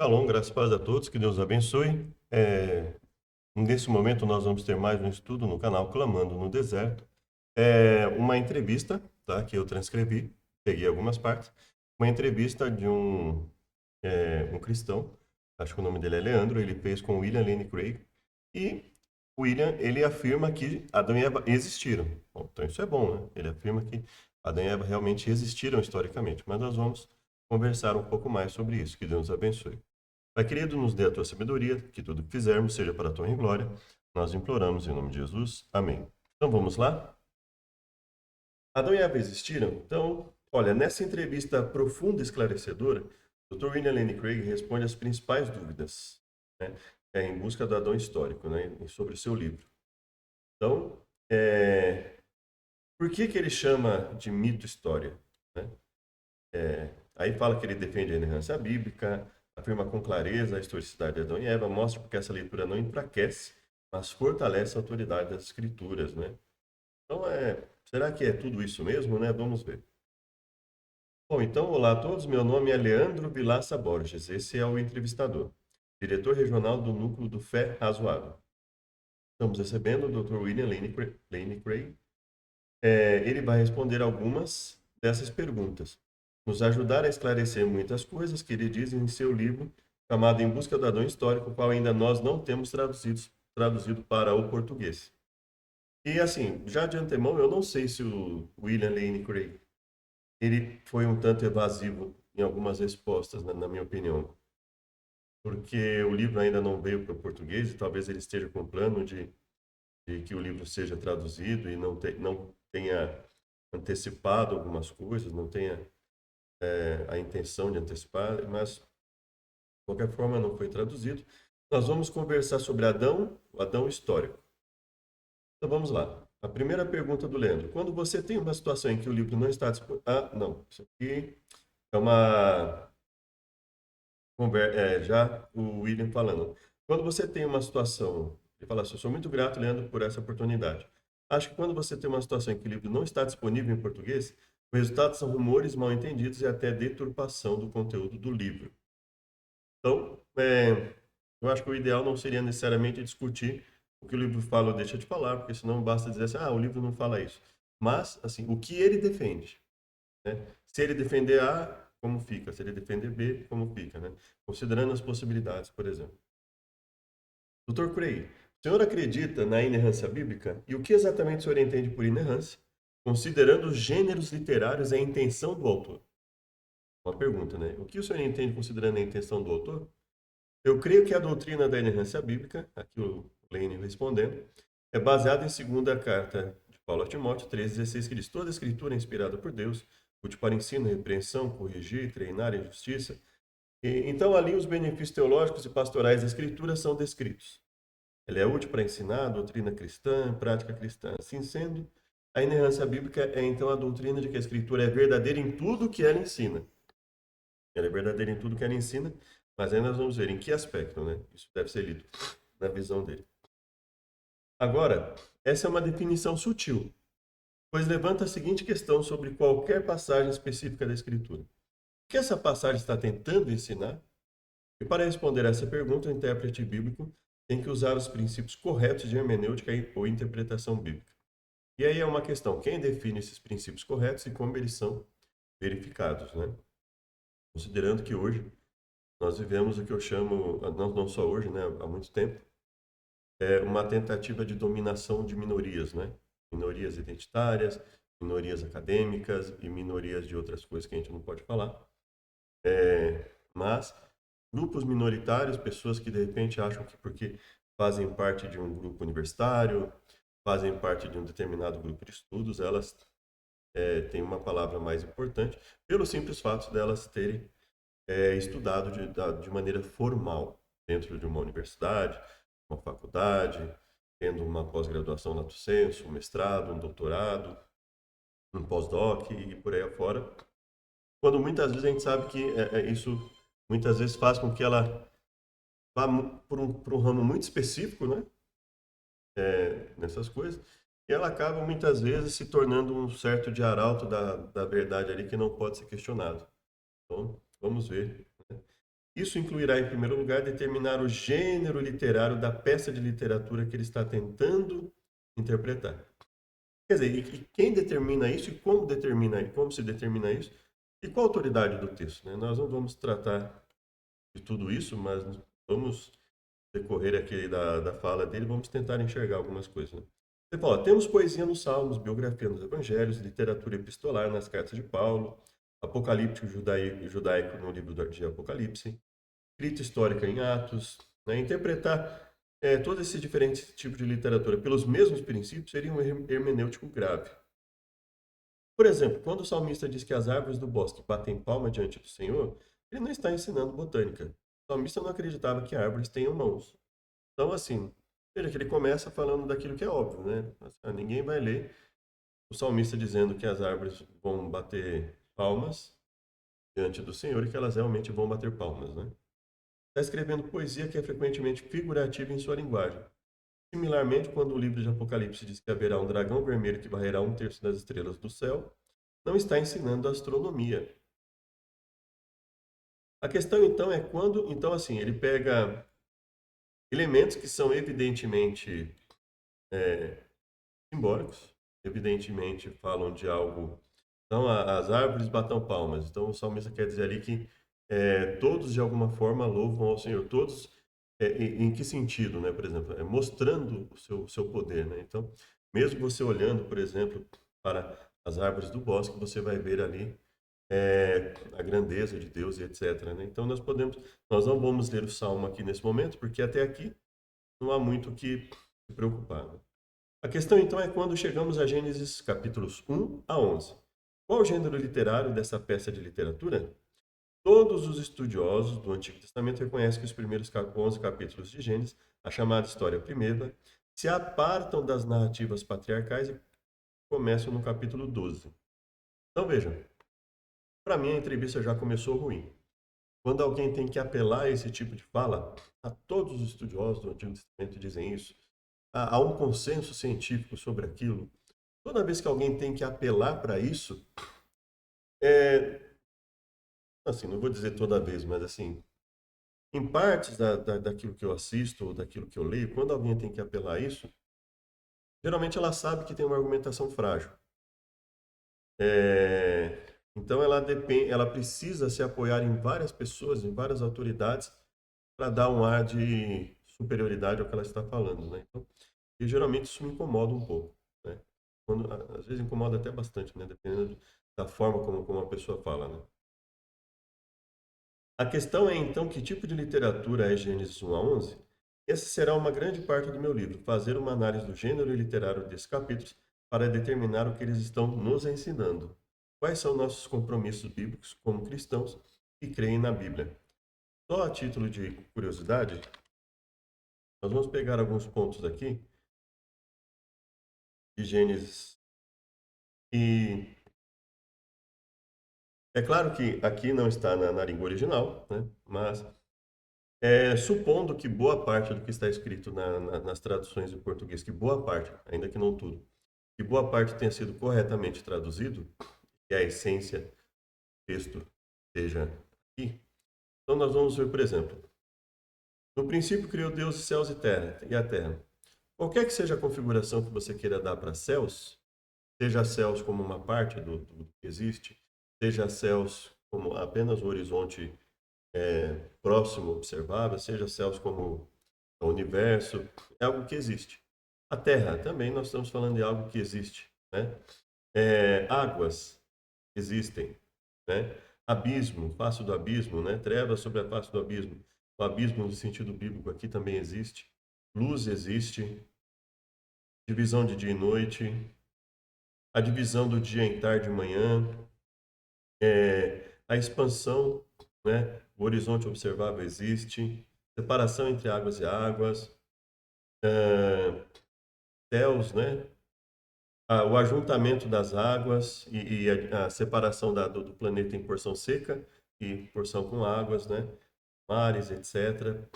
Shalom, graças a paz a todos, que Deus abençoe. Nesse momento nós vamos ter mais um estudo no canal Clamando no Deserto. Uma entrevista, tá, que eu transcrevi, peguei algumas partes. Uma entrevista de um cristão, acho que o nome dele é Leandro, ele fez com William Lane Craig. E o William, ele afirma que Adão e Eva existiram. Bom, então isso é bom, né? Ele afirma que Adão e Eva realmente existiram historicamente, mas nós vamos conversar um pouco mais sobre isso. Que Deus nos abençoe. Pai querido, nos dê a tua sabedoria, que tudo que fizermos seja para a tua honra e glória. Nós imploramos em nome de Jesus. Amém. Então vamos lá? Adão e Eva existiram? Então, olha, nessa entrevista profunda e esclarecedora, o Dr. William Lane Craig responde as principais dúvidas, né, em busca do Adão histórico, né, sobre o seu livro. Então, por que ele chama de mito história? Né? Aí fala que ele defende a inerrância bíblica, afirma com clareza a historicidade de Adão e Eva, mostra porque essa leitura não enfraquece, mas fortalece a autoridade das escrituras, né? Então, será que é tudo isso mesmo, né? Vamos ver. Bom, então, olá a todos, meu nome é Leandro Vilaça Borges, esse é o entrevistador, diretor regional do Núcleo do Fé Razoável. Estamos recebendo o Dr. William Lane Craig. Ele vai responder algumas dessas perguntas, nos ajudar a esclarecer muitas coisas que ele diz em seu livro chamado Em Busca do Adão Histórico, qual ainda nós não temos traduzido para o português. E assim, já de antemão, eu não sei se o William Lane Craig ele foi um tanto evasivo em algumas respostas, na minha opinião, porque o livro ainda não veio para o português e talvez ele esteja com plano de que o livro seja traduzido e não tenha antecipado algumas coisas, não tenha a intenção de antecipar, mas de qualquer forma não foi traduzido. Nós vamos conversar sobre Adão, o Adão histórico. Então vamos lá. A primeira pergunta do Leandro. Quando você tem uma situação em que o livro não está disponível. Ah, não. Isso aqui é uma. Já o William falando. Quando você tem uma situação. Ele fala assim: eu sou muito grato, Leandro, por essa oportunidade. Acho que quando você tem uma situação em que o livro não está disponível em português, o resultado são rumores mal entendidos e até deturpação do conteúdo do livro. Então, eu acho que o ideal não seria necessariamente discutir o que o livro fala ou deixa de falar, porque senão basta dizer assim, o livro não fala isso. Mas, assim, o que ele defende, né? Se ele defender A, como fica? Se ele defender B, como fica, né? Considerando as possibilidades, por exemplo. Doutor Craig, o senhor acredita na inerrância bíblica? E o que exatamente o senhor entende por inerrância, considerando os gêneros literários e a intenção do autor? Uma pergunta, né? O que o senhor entende considerando a intenção do autor? Eu creio que a doutrina da inerrância bíblica, aqui o Lane respondendo, é baseada em segunda carta de Paulo a Timóteo 3,16, que diz: toda a escritura é inspirada por Deus, útil para ensino, repreensão, corrigir, treinar em justiça. Então, ali os benefícios teológicos e pastorais da escritura são descritos. Ela é útil para ensinar a doutrina cristã, prática cristã. Assim sendo, a inerrância bíblica é então a doutrina de que a escritura é verdadeira em tudo que ela ensina. Ela é verdadeira em tudo que ela ensina, mas aí nós vamos ver em que aspecto, né? Isso deve ser lido na visão dele. Agora, essa é uma definição sutil, pois levanta a seguinte questão sobre qualquer passagem específica da Escritura. O que essa passagem está tentando ensinar? E para responder essa pergunta, o intérprete bíblico tem que usar os princípios corretos de hermenêutica ou interpretação bíblica. E aí é uma questão, quem define esses princípios corretos e como eles são verificados, né? Considerando que hoje nós vivemos o que eu chamo, não só hoje, né, há muito tempo, uma tentativa de dominação de minorias, né? Minorias identitárias, minorias acadêmicas e minorias de outras coisas que a gente não pode falar. Mas grupos minoritários, pessoas que de repente acham que porque fazem parte de um grupo universitário, fazem parte de um determinado grupo de estudos, elas têm uma palavra mais importante, pelo simples fato delas terem estudado de maneira formal dentro de uma universidade, uma faculdade, tendo uma pós-graduação lato sensu, um mestrado, um doutorado, um pós-doc e por aí afora. Quando muitas vezes a gente sabe que isso muitas vezes faz com que ela vá por um ramo muito específico, né? Nessas coisas, e ela acaba muitas vezes se tornando um certo de arauto da verdade ali que não pode ser questionado. Então, vamos ver. Isso incluirá, em primeiro lugar, determinar o gênero literário da peça de literatura que ele está tentando interpretar. Quer dizer, e quem determina isso e como se determina isso e qual a autoridade do texto, né? Nós não vamos tratar de tudo isso, mas vamos decorrer aqui da fala dele, vamos tentar enxergar algumas coisas, né? Ele fala, temos poesia nos Salmos, biografia nos Evangelhos, literatura epistolar nas cartas de Paulo, apocalíptico judaico no livro de Apocalipse, escrita histórica em Atos, né? Interpretar todos esses diferentes tipos de literatura pelos mesmos princípios seria um hermenêutico grave. Por exemplo, quando o salmista diz que as árvores do bosque batem palma diante do Senhor, ele não está ensinando botânica. O salmista não acreditava que árvores tenham mãos. Então, assim, veja que ele começa falando daquilo que é óbvio, né? Ninguém vai ler o salmista dizendo que as árvores vão bater palmas diante do Senhor e que elas realmente vão bater palmas, né? Está escrevendo poesia que é frequentemente figurativa em sua linguagem. Similarmente, quando o livro de Apocalipse diz que haverá um dragão vermelho que varrerá um terço das estrelas do céu, não está ensinando astronomia. A questão então é quando, então assim, ele pega elementos que são evidentemente simbólicos, evidentemente falam de algo. Então, as árvores batam palmas. Então, o salmista quer dizer ali que todos de alguma forma louvam ao Senhor. Todos, em que sentido, né? Por exemplo, mostrando o seu poder, né? Então, mesmo você olhando, por exemplo, para as árvores do bosque, você vai ver ali a grandeza de Deus e etc. Né? Então, nós não vamos ler o salmo aqui nesse momento, porque até aqui não há muito o que se preocupar. Né? A questão então é quando chegamos a Gênesis capítulos 1 a 11. Qual o gênero literário dessa peça de literatura? Todos os estudiosos do Antigo Testamento reconhecem que os primeiros 11 capítulos de Gênesis, a chamada história primeira, se apartam das narrativas patriarcais e começam no capítulo 12. Então vejam, para mim a entrevista já começou ruim. Quando alguém tem que apelar a esse tipo de fala, a todos os estudiosos do Antigo Testamento dizem isso, há um consenso científico sobre aquilo. Toda vez que alguém tem que apelar para isso, assim, não vou dizer toda vez, mas assim, em partes daquilo que eu assisto ou daquilo que eu leio, quando alguém tem que apelar a isso, geralmente ela sabe que tem uma argumentação frágil. Então ela precisa se apoiar em várias pessoas, em várias autoridades, para dar um ar de superioridade ao que ela está falando, né? Então, e geralmente isso me incomoda um pouco, né? Às vezes incomoda até bastante, né? Dependendo da forma como a pessoa fala, né? A questão é então que tipo de literatura é Gênesis 1 a 11? Essa será uma grande parte do meu livro, fazer uma análise do gênero literário desses capítulos para determinar o que eles estão nos ensinando. Quais são nossos compromissos bíblicos como cristãos que creem na Bíblia? Só a título de curiosidade, nós vamos pegar alguns pontos aqui de Gênesis. E é claro que aqui não está na língua original, né? Mas supondo que boa parte do que está escrito nas traduções em português, que boa parte, ainda que não tudo, que boa parte tenha sido corretamente traduzido, que a essência do texto esteja aqui, então nós vamos ver, por exemplo, no princípio criou Deus os céus e a terra. Qualquer que seja a configuração que você queira dar para céus, seja céus como uma parte do que existe, seja céus como apenas o horizonte próximo, observável, seja céus como o universo, é algo que existe. A Terra, também nós estamos falando de algo que existe. Né? Águas existem. Né? Abismo, face do abismo, né? Trevas sobre a face do abismo. O abismo, no sentido bíblico, aqui também existe. Luz existe. Divisão de dia e noite. A divisão do dia em tarde e manhã. A expansão, né? O horizonte observável existe. Separação entre águas e águas. Céus, né? O ajuntamento das águas e a separação do planeta em porção seca e porção com águas, né? Mares, etc.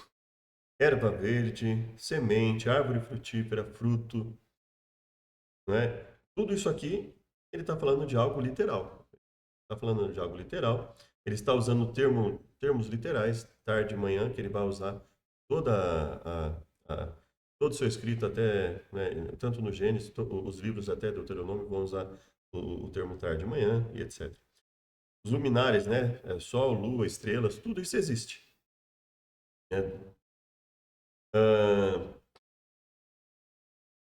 Erva verde, semente, árvore frutífera, fruto, né? Tudo isso aqui, ele está falando de algo literal. Está falando de algo literal. Ele está usando termos literais, tarde e manhã, que ele vai usar toda todo o seu escrito até, né, tanto no Gênesis, os livros até Deuteronômio vão usar o termo tarde e manhã e etc. Os luminares, né, sol, lua, estrelas, tudo isso existe. Né? Ah,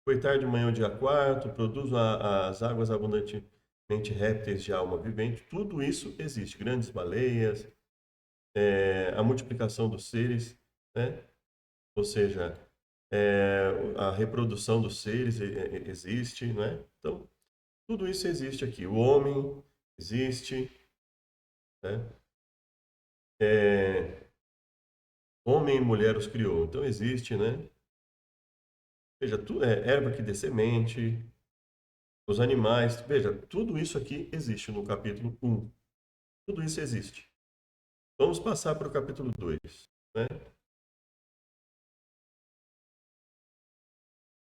foi tarde de manhã o dia quarto, produz as águas abundantemente répteis de alma vivente, tudo isso existe. Grandes baleias, a multiplicação dos seres, né? Ou seja, a reprodução dos seres existe, né? Então, tudo isso existe aqui. O homem existe, né? É, homem e mulher os criou, então existe, né? Veja, erva que dê semente, os animais, veja, tudo isso aqui existe no capítulo 1. Tudo isso existe. Vamos passar para o capítulo 2, né?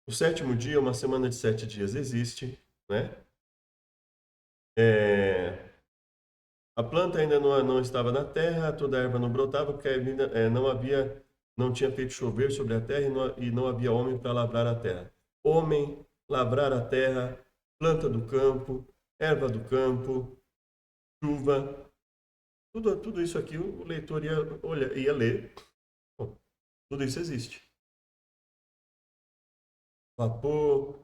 O sétimo dia, uma semana de 7 dias existe, né? É, a planta ainda não estava na terra, toda a erva não brotava, porque ainda não tinha feito chover sobre a terra e não havia homem para lavrar a terra. Homem, lavrar a terra, planta do campo, erva do campo, chuva, tudo isso aqui o leitor ia ler. Bom, tudo isso existe. Vapor,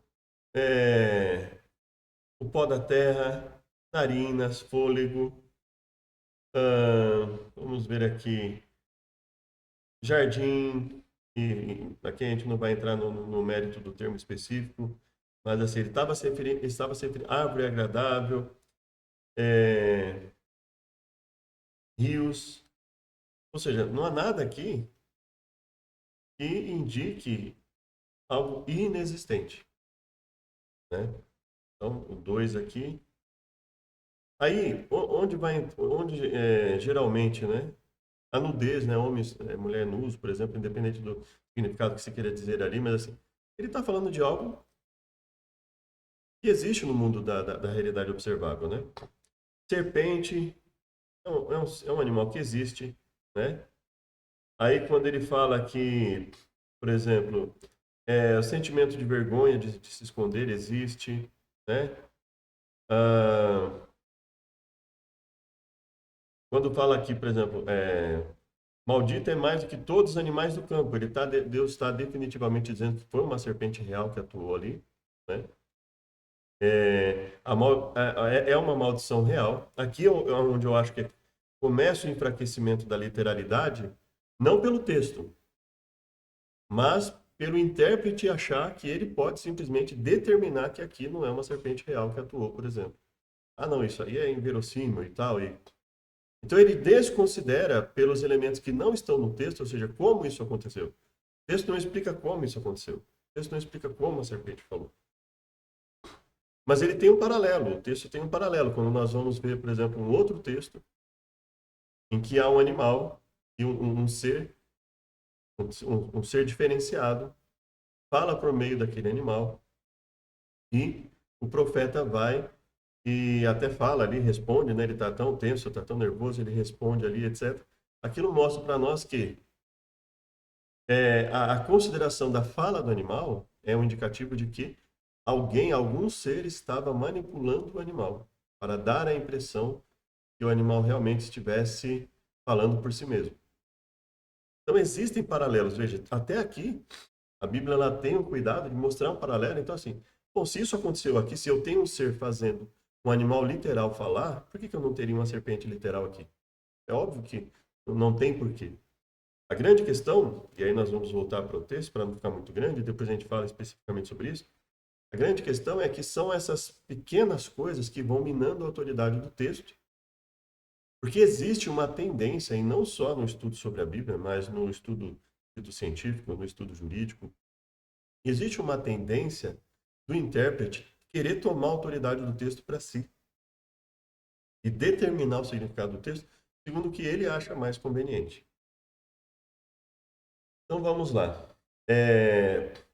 o pó da terra, narinas, fôlego. Vamos ver aqui. Jardim, e aqui a gente não vai entrar no mérito do termo específico, mas assim, ele estava se referindo árvore agradável, é, rios, ou seja, não há nada aqui que indique algo inexistente, né? Então, o 2 aqui. Aí, onde geralmente, né? A nudez, né? Homens, mulher nus, por exemplo, independente do significado que você queira dizer ali, mas assim, ele está falando de algo que existe no mundo da realidade observável, né? Serpente é um animal que existe, né? Aí quando ele fala que, por exemplo, o sentimento de vergonha de se esconder existe, né? Ah, quando fala aqui, por exemplo, maldito é mais do que todos os animais do campo. Deus está definitivamente dizendo que foi uma serpente real que atuou ali, né? É uma maldição real. Aqui é onde eu acho que começa o enfraquecimento da literalidade, não pelo texto, mas pelo intérprete achar que ele pode simplesmente determinar que aqui não é uma serpente real que atuou, por exemplo. Ah, não, isso aí é inverossímil e tal. Então ele desconsidera pelos elementos que não estão no texto, ou seja, como isso aconteceu. O texto não explica como isso aconteceu. O texto não explica como a serpente falou. Mas ele tem um paralelo, o texto tem um paralelo. Quando nós vamos ver, por exemplo, um outro texto em que há um animal e um ser diferenciado fala por meio daquele animal e o profeta vai e até fala ali, responde, né? Ele está tão tenso, está tão nervoso, ele responde ali, etc. Aquilo mostra para nós que a consideração da fala do animal é um indicativo de que algum ser estava manipulando o animal para dar a impressão que o animal realmente estivesse falando por si mesmo. Então existem paralelos, veja, até aqui a Bíblia ela tem o cuidado de mostrar um paralelo, então assim, bom, se isso aconteceu aqui, se eu tenho um ser fazendo um animal literal falar, por que eu não teria uma serpente literal aqui? É óbvio que não tem porquê. A grande questão, e aí nós vamos voltar para o texto para não ficar muito grande, depois a gente fala especificamente sobre isso. A grande questão é que são essas pequenas coisas que vão minando a autoridade do texto, porque existe uma tendência, e não só no estudo sobre a Bíblia, mas no estudo científico, no estudo jurídico, existe uma tendência do intérprete querer tomar a autoridade do texto para si e determinar o significado do texto segundo o que ele acha mais conveniente. Então vamos lá.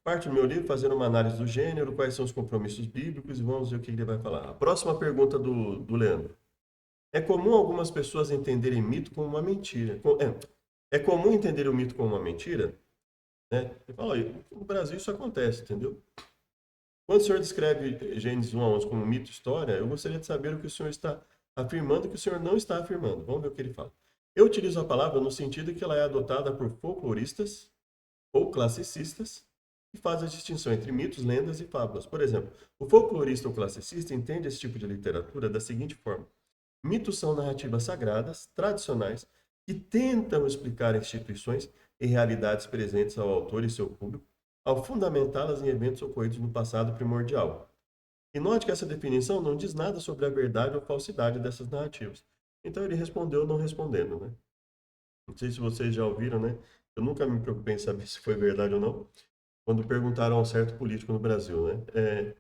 Parte do meu livro, fazendo uma análise do gênero, quais são os compromissos bíblicos e vamos ver o que ele vai falar. A próxima pergunta do Leandro. É comum algumas pessoas entenderem mito como uma mentira. É comum entender o mito como uma mentira, né? Ele fala, olha, no Brasil isso acontece, entendeu? Quando o senhor descreve Gênesis 1 a 11 como mito história, eu gostaria de saber o que o senhor está afirmando e o que o senhor não está afirmando. Vamos ver o que ele fala. Eu utilizo a palavra no sentido que ela é adotada por folcloristas ou classicistas que fazem a distinção entre mitos, lendas e fábulas. Por exemplo, o folclorista ou classicista entende esse tipo de literatura da seguinte forma: mitos são narrativas sagradas, tradicionais, que tentam explicar instituições e realidades presentes ao autor e seu público, ao fundamentá-las em eventos ocorridos no passado primordial. E note que essa definição não diz nada sobre a verdade ou falsidade dessas narrativas. Então ele respondeu não respondendo, né? Não sei se vocês já ouviram, né? Eu nunca me preocupei em saber se foi verdade ou não, quando perguntaram a um certo político no Brasil, né?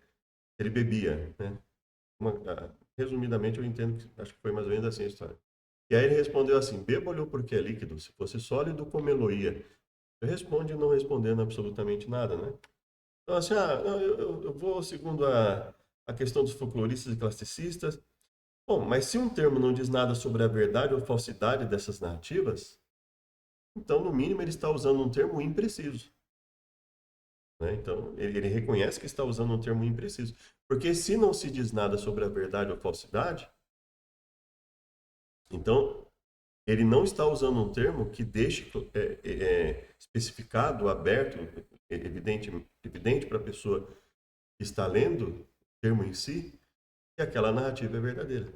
Ele bebia, né? Resumidamente, eu entendo que acho que foi mais ou menos assim a história. E aí ele respondeu assim: bêbado porque é líquido, se fosse sólido, comê-lo-ia. Eu responde não respondendo absolutamente nada, né? Então, assim, eu vou segundo a questão dos folcloristas e classicistas. Bom, mas se um termo não diz nada sobre a verdade ou falsidade dessas narrativas, então, no mínimo, ele está usando um termo impreciso. Né? Então, ele reconhece que está usando um termo impreciso. Porque se não se diz nada sobre a verdade ou falsidade, então ele não está usando um termo que deixe especificado, aberto, evidente para a pessoa que está lendo o termo em si, que aquela narrativa é verdadeira.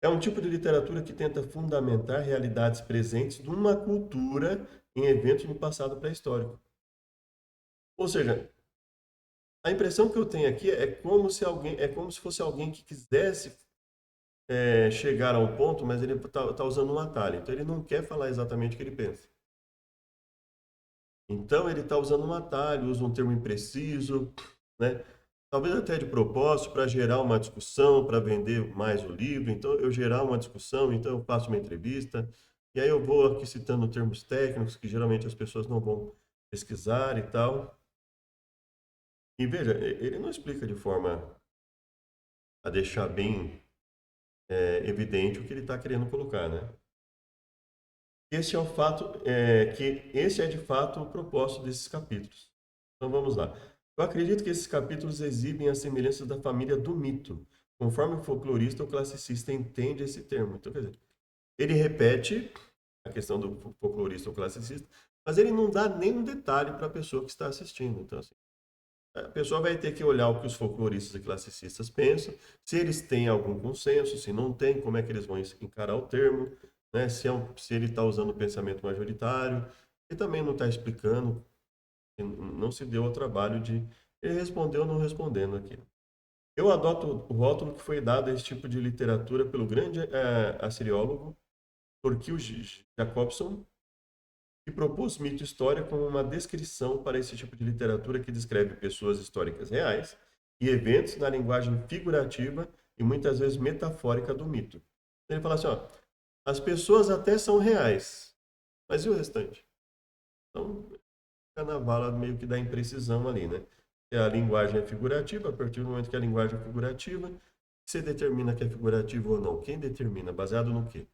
É um tipo de literatura que tenta fundamentar realidades presentes de uma cultura em eventos no passado pré-histórico. Ou seja, a impressão que eu tenho aqui é como se fosse alguém que quisesse chegar a um ponto, mas ele está usando um atalho. Então ele não quer falar exatamente o que ele pensa. Então ele está usando um atalho, usa um termo impreciso, né? Talvez até de propósito para gerar uma discussão, para vender mais o livro. Então eu gerar uma discussão, então eu faço uma entrevista e aí eu vou aqui citando termos técnicos que geralmente as pessoas não vão pesquisar e tal. E veja, ele não explica de forma a deixar bem evidente o que ele está querendo colocar, né? Esse é o fato, que esse é de fato o propósito desses capítulos. Então vamos lá. Eu acredito que esses capítulos exibem a semelhança da família do mito, conforme o folclorista ou classicista entende esse termo. Então, quer dizer, ele repete a questão do folclorista ou classicista, mas ele não dá nenhum detalhe para a pessoa que está assistindo. Então, assim, a pessoa vai ter que olhar o que os folcloristas e classicistas pensam, se eles têm algum consenso, se não tem, como é que eles vão encarar o termo, né? Se ele está usando o pensamento majoritário, e também não está explicando, não se deu ao trabalho de ele respondeu não respondendo aqui. Eu adoto o rótulo que foi dado a esse tipo de literatura pelo grande assiriólogo Torquil Jacobson, que propôs mito e história como uma descrição para esse tipo de literatura que descreve pessoas históricas reais e eventos na linguagem figurativa e muitas vezes metafórica do mito. Ele fala assim, ó, as pessoas até são reais, mas e o restante? Então, fica na vala meio que da imprecisão ali, né? A linguagem é figurativa, a partir do momento que a linguagem é figurativa, você determina que é figurativo ou não. Quem determina? Baseado no quê?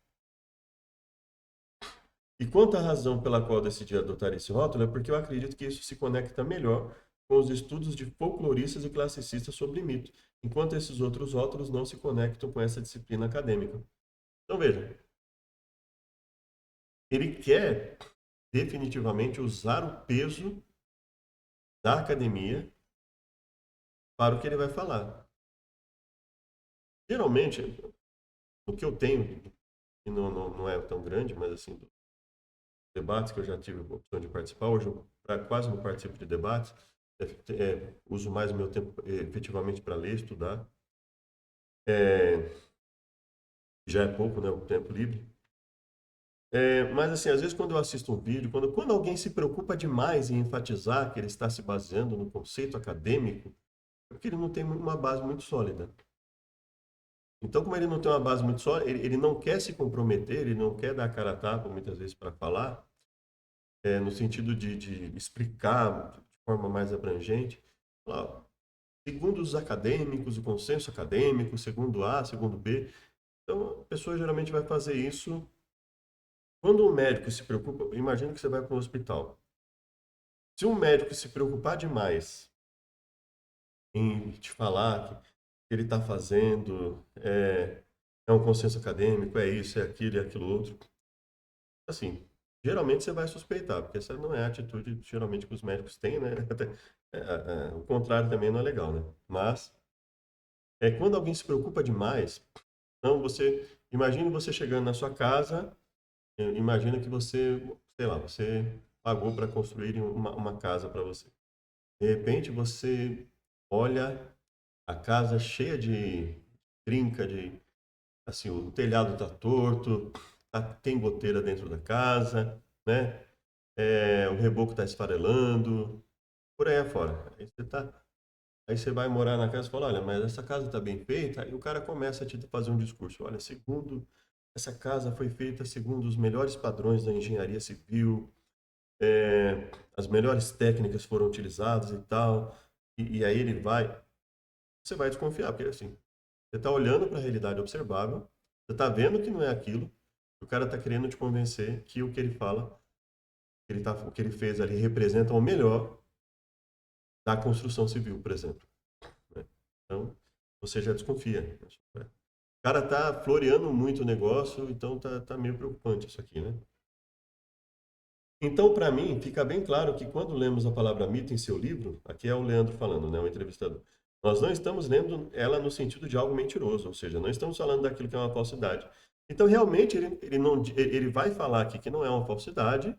E quanto à razão pela qual decidi adotar esse rótulo, é porque eu acredito que isso se conecta melhor com os estudos de folcloristas e classicistas sobre mito, enquanto esses outros rótulos não se conectam com essa disciplina acadêmica. Então veja, ele quer definitivamente usar o peso da academia para o que ele vai falar. Geralmente, o que eu tenho, que não é tão grande, mas assim, dos debates que eu já tive a opção de participar, hoje eu quase não participo de debates, uso mais o meu tempo efetivamente para ler, estudar. É, já é pouco, né, o tempo livre. Mas assim, às vezes quando eu assisto um vídeo, quando alguém se preocupa demais em enfatizar que ele está se baseando no conceito acadêmico, é porque ele não tem uma base muito sólida. Então, como ele não tem uma base muito sólida, ele não quer se comprometer, ele não quer dar a cara a tapa muitas vezes para falar, no sentido de explicar de forma mais abrangente. Falar, segundo os acadêmicos, o consenso acadêmico, segundo A, segundo B. Então, a pessoa geralmente vai fazer isso. Quando um médico se preocupa, imagina que você vai para um hospital. Se um médico se preocupar demais em te falar que ele está fazendo é um consenso acadêmico, é isso, é aquilo, é aquilo outro, assim, geralmente você vai suspeitar, porque essa não é a atitude geralmente que os médicos têm, né? Até, o contrário também não é legal, né? Mas quando alguém se preocupa demais, então você imagine você chegando na sua casa, imagina que você, sei lá, você pagou para construir uma casa para você. De repente você olha a casa cheia de trinca, de assim, o telhado está torto, tem goteira dentro da casa, né? O reboco está esfarelando, por aí afora. Aí você vai morar na casa e fala, olha, mas essa casa está bem feita, e o cara começa a te fazer um discurso. Olha, segundo essa casa foi feita segundo os melhores padrões da engenharia civil, as melhores técnicas foram utilizadas e tal. E aí você vai desconfiar, porque assim, você está olhando para a realidade observável, você está vendo que não é aquilo, o cara está querendo te convencer que o que ele fala, o que ele fez ali representa o melhor da construção civil, por exemplo, né? Então, você já desconfia. O cara está floreando muito o negócio, então tá meio preocupante isso aqui, né? Então, para mim, fica bem claro que quando lemos a palavra mito em seu livro, aqui é o Leandro falando, né, o entrevistador, nós não estamos lendo ela no sentido de algo mentiroso, ou seja, não estamos falando daquilo que é uma falsidade. Então, realmente, ele vai falar aqui que não é uma falsidade,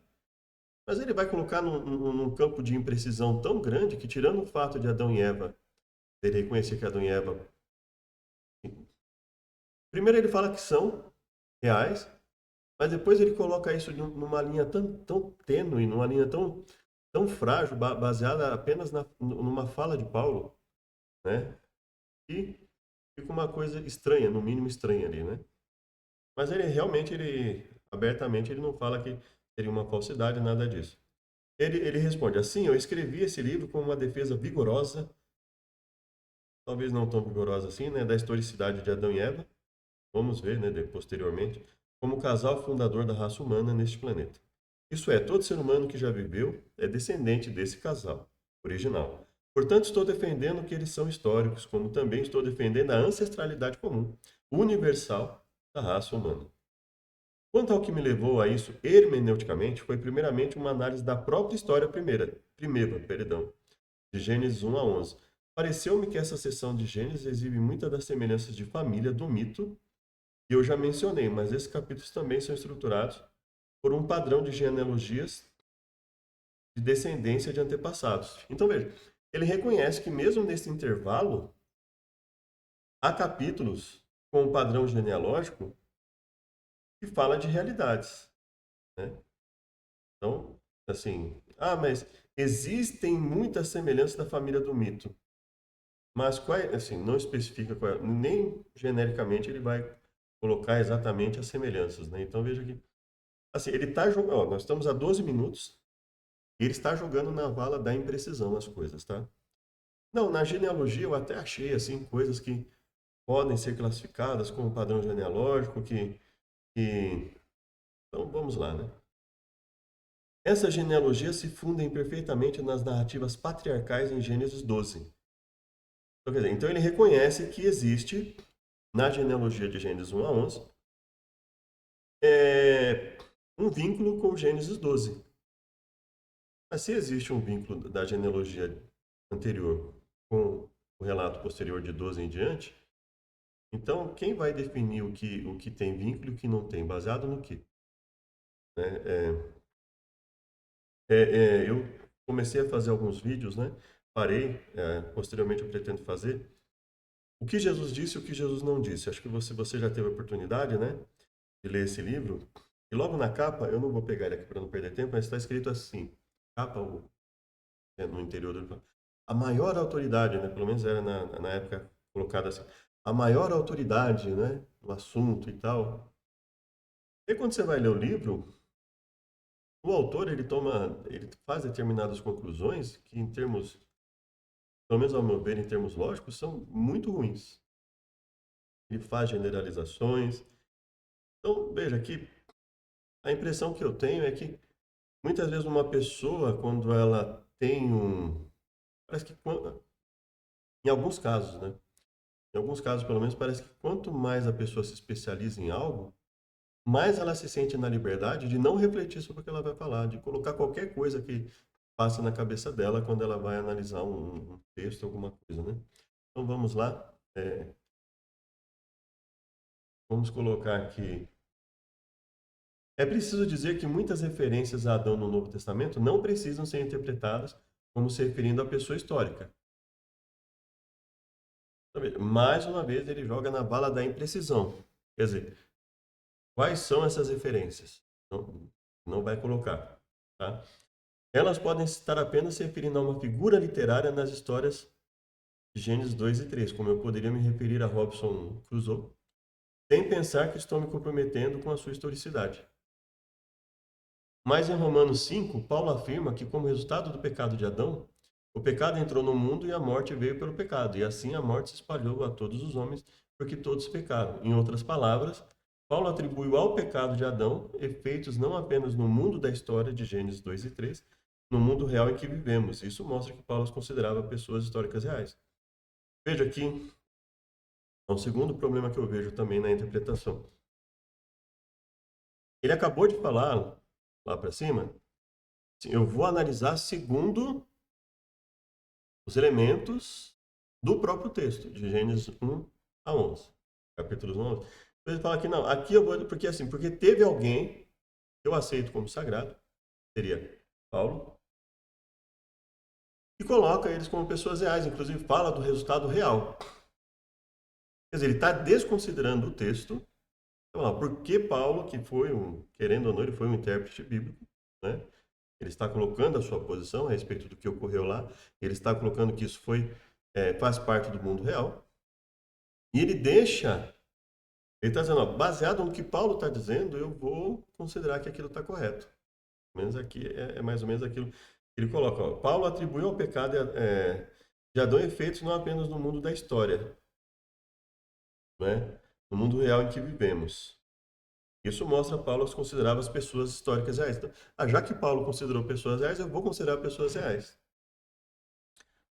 mas ele vai colocar num campo de imprecisão tão grande que, tirando o fato de Adão e Eva, ele reconhecer que Adão e Eva, primeiro ele fala que são reais, mas depois ele coloca isso numa linha tão tênue, numa linha tão frágil, baseada apenas numa fala de Paulo, né? E fica uma coisa estranha, no mínimo estranha ali, né? Mas ele realmente, abertamente, ele não fala que seria uma falsidade, nada disso. Ele responde assim, eu escrevi esse livro com uma defesa vigorosa, talvez não tão vigorosa assim, né? Da historicidade de Adão e Eva, vamos ver, né, posteriormente, como casal fundador da raça humana neste planeta. Isso é, todo ser humano que já viveu é descendente desse casal original. Portanto, estou defendendo que eles são históricos, como também estou defendendo a ancestralidade comum, universal da raça humana. Quanto ao que me levou a isso hermeneuticamente, foi primeiramente uma análise da própria história primeva, de Gênesis 1 a 11. Pareceu-me que essa seção de Gênesis exibe muitas das semelhanças de família do mito que eu já mencionei, mas esses capítulos também são estruturados por um padrão de genealogias de descendência de antepassados. Então, veja, ele reconhece que mesmo nesse intervalo, há capítulos com um padrão genealógico que fala de realidades, né? Então, assim, mas existem muitas semelhanças da família do mito, mas assim, não especifica nem genericamente ele vai colocar exatamente as semelhanças, né? Então, veja que, assim, ele está jogando, ó, nós estamos a 12 minutos. Ele está jogando na vala da imprecisão as coisas, tá? Não, na genealogia eu até achei, assim, coisas que podem ser classificadas como padrão genealógico, que... Então, vamos lá, né? Essas genealogias se fundem perfeitamente nas narrativas patriarcais em Gênesis 12. Então, quer dizer, então ele reconhece que existe, na genealogia de Gênesis 1 a 11, um vínculo com Gênesis 12. Mas se existe um vínculo da genealogia anterior com o relato posterior de 12 em diante, então quem vai definir o que tem vínculo e o que não tem? Baseado no quê? Né? Eu comecei a fazer alguns vídeos, né? Parei, posteriormente eu pretendo fazer. O que Jesus disse e o que Jesus não disse. Acho que você já teve a oportunidade, né, de ler esse livro. E logo na capa, eu não vou pegar ele aqui para não perder tempo, mas está escrito assim, capa no interior do livro. A maior autoridade, né, pelo menos era na época colocada assim, a maior autoridade, né, no assunto e tal. E quando você vai ler o livro, o autor ele faz determinadas conclusões que em termos, pelo menos ao meu ver, em termos lógicos, são muito ruins. Ele faz generalizações. Então, veja que a impressão que eu tenho é que muitas vezes uma pessoa, quando ela tem um... Parece que, em alguns casos, né? Em alguns casos, pelo menos, parece que quanto mais a pessoa se especializa em algo, mais ela se sente na liberdade de não refletir sobre o que ela vai falar, de colocar qualquer coisa que passa na cabeça dela quando ela vai analisar um texto, alguma coisa, né? Então vamos lá. Vamos colocar aqui. É preciso dizer que muitas referências a Adão no Novo Testamento não precisam ser interpretadas como se referindo à pessoa histórica. Mais uma vez, ele joga na bala da imprecisão. Quer dizer, quais são essas referências? Não vai colocar. Tá? Elas podem estar apenas se referindo a uma figura literária nas histórias de Gênesis 2 e 3, como eu poderia me referir a Robinson Crusoe, sem pensar que estou me comprometendo com a sua historicidade. Mas em Romanos 5, Paulo afirma que, como resultado do pecado de Adão, o pecado entrou no mundo e a morte veio pelo pecado, e assim a morte se espalhou a todos os homens, porque todos pecaram. Em outras palavras, Paulo atribuiu ao pecado de Adão efeitos não apenas no mundo da história de Gênesis 2 e 3, no mundo real em que vivemos. Isso mostra que Paulo as considerava pessoas históricas reais. Veja aqui, é um segundo problema que eu vejo também na interpretação. Ele acabou de falar, lá para cima, eu vou analisar segundo os elementos do próprio texto, de Gênesis 1 a 11, capítulos 1 a 11. Então ele fala que não, aqui eu vou, porque assim, porque teve alguém que eu aceito como sagrado, seria Paulo, e coloca eles como pessoas reais, inclusive fala do resultado real. Quer dizer, ele está desconsiderando o texto. Então, porque Paulo, que foi querendo ou não, ele foi um intérprete bíblico, né? Ele está colocando a sua posição a respeito do que ocorreu lá, ele está colocando que isso faz parte do mundo real, e ele deixa, ele está dizendo, ó, baseado no que Paulo está dizendo, eu vou considerar que aquilo está correto. Pelo menos aqui é mais ou menos aquilo que ele coloca. Ó, Paulo atribuiu ao pecado de Adão efeitos não apenas no mundo da história, né? No mundo real em que vivemos. Isso mostra Paulo as considerava as pessoas históricas reais. Então, já que Paulo considerou pessoas reais, eu vou considerar pessoas reais.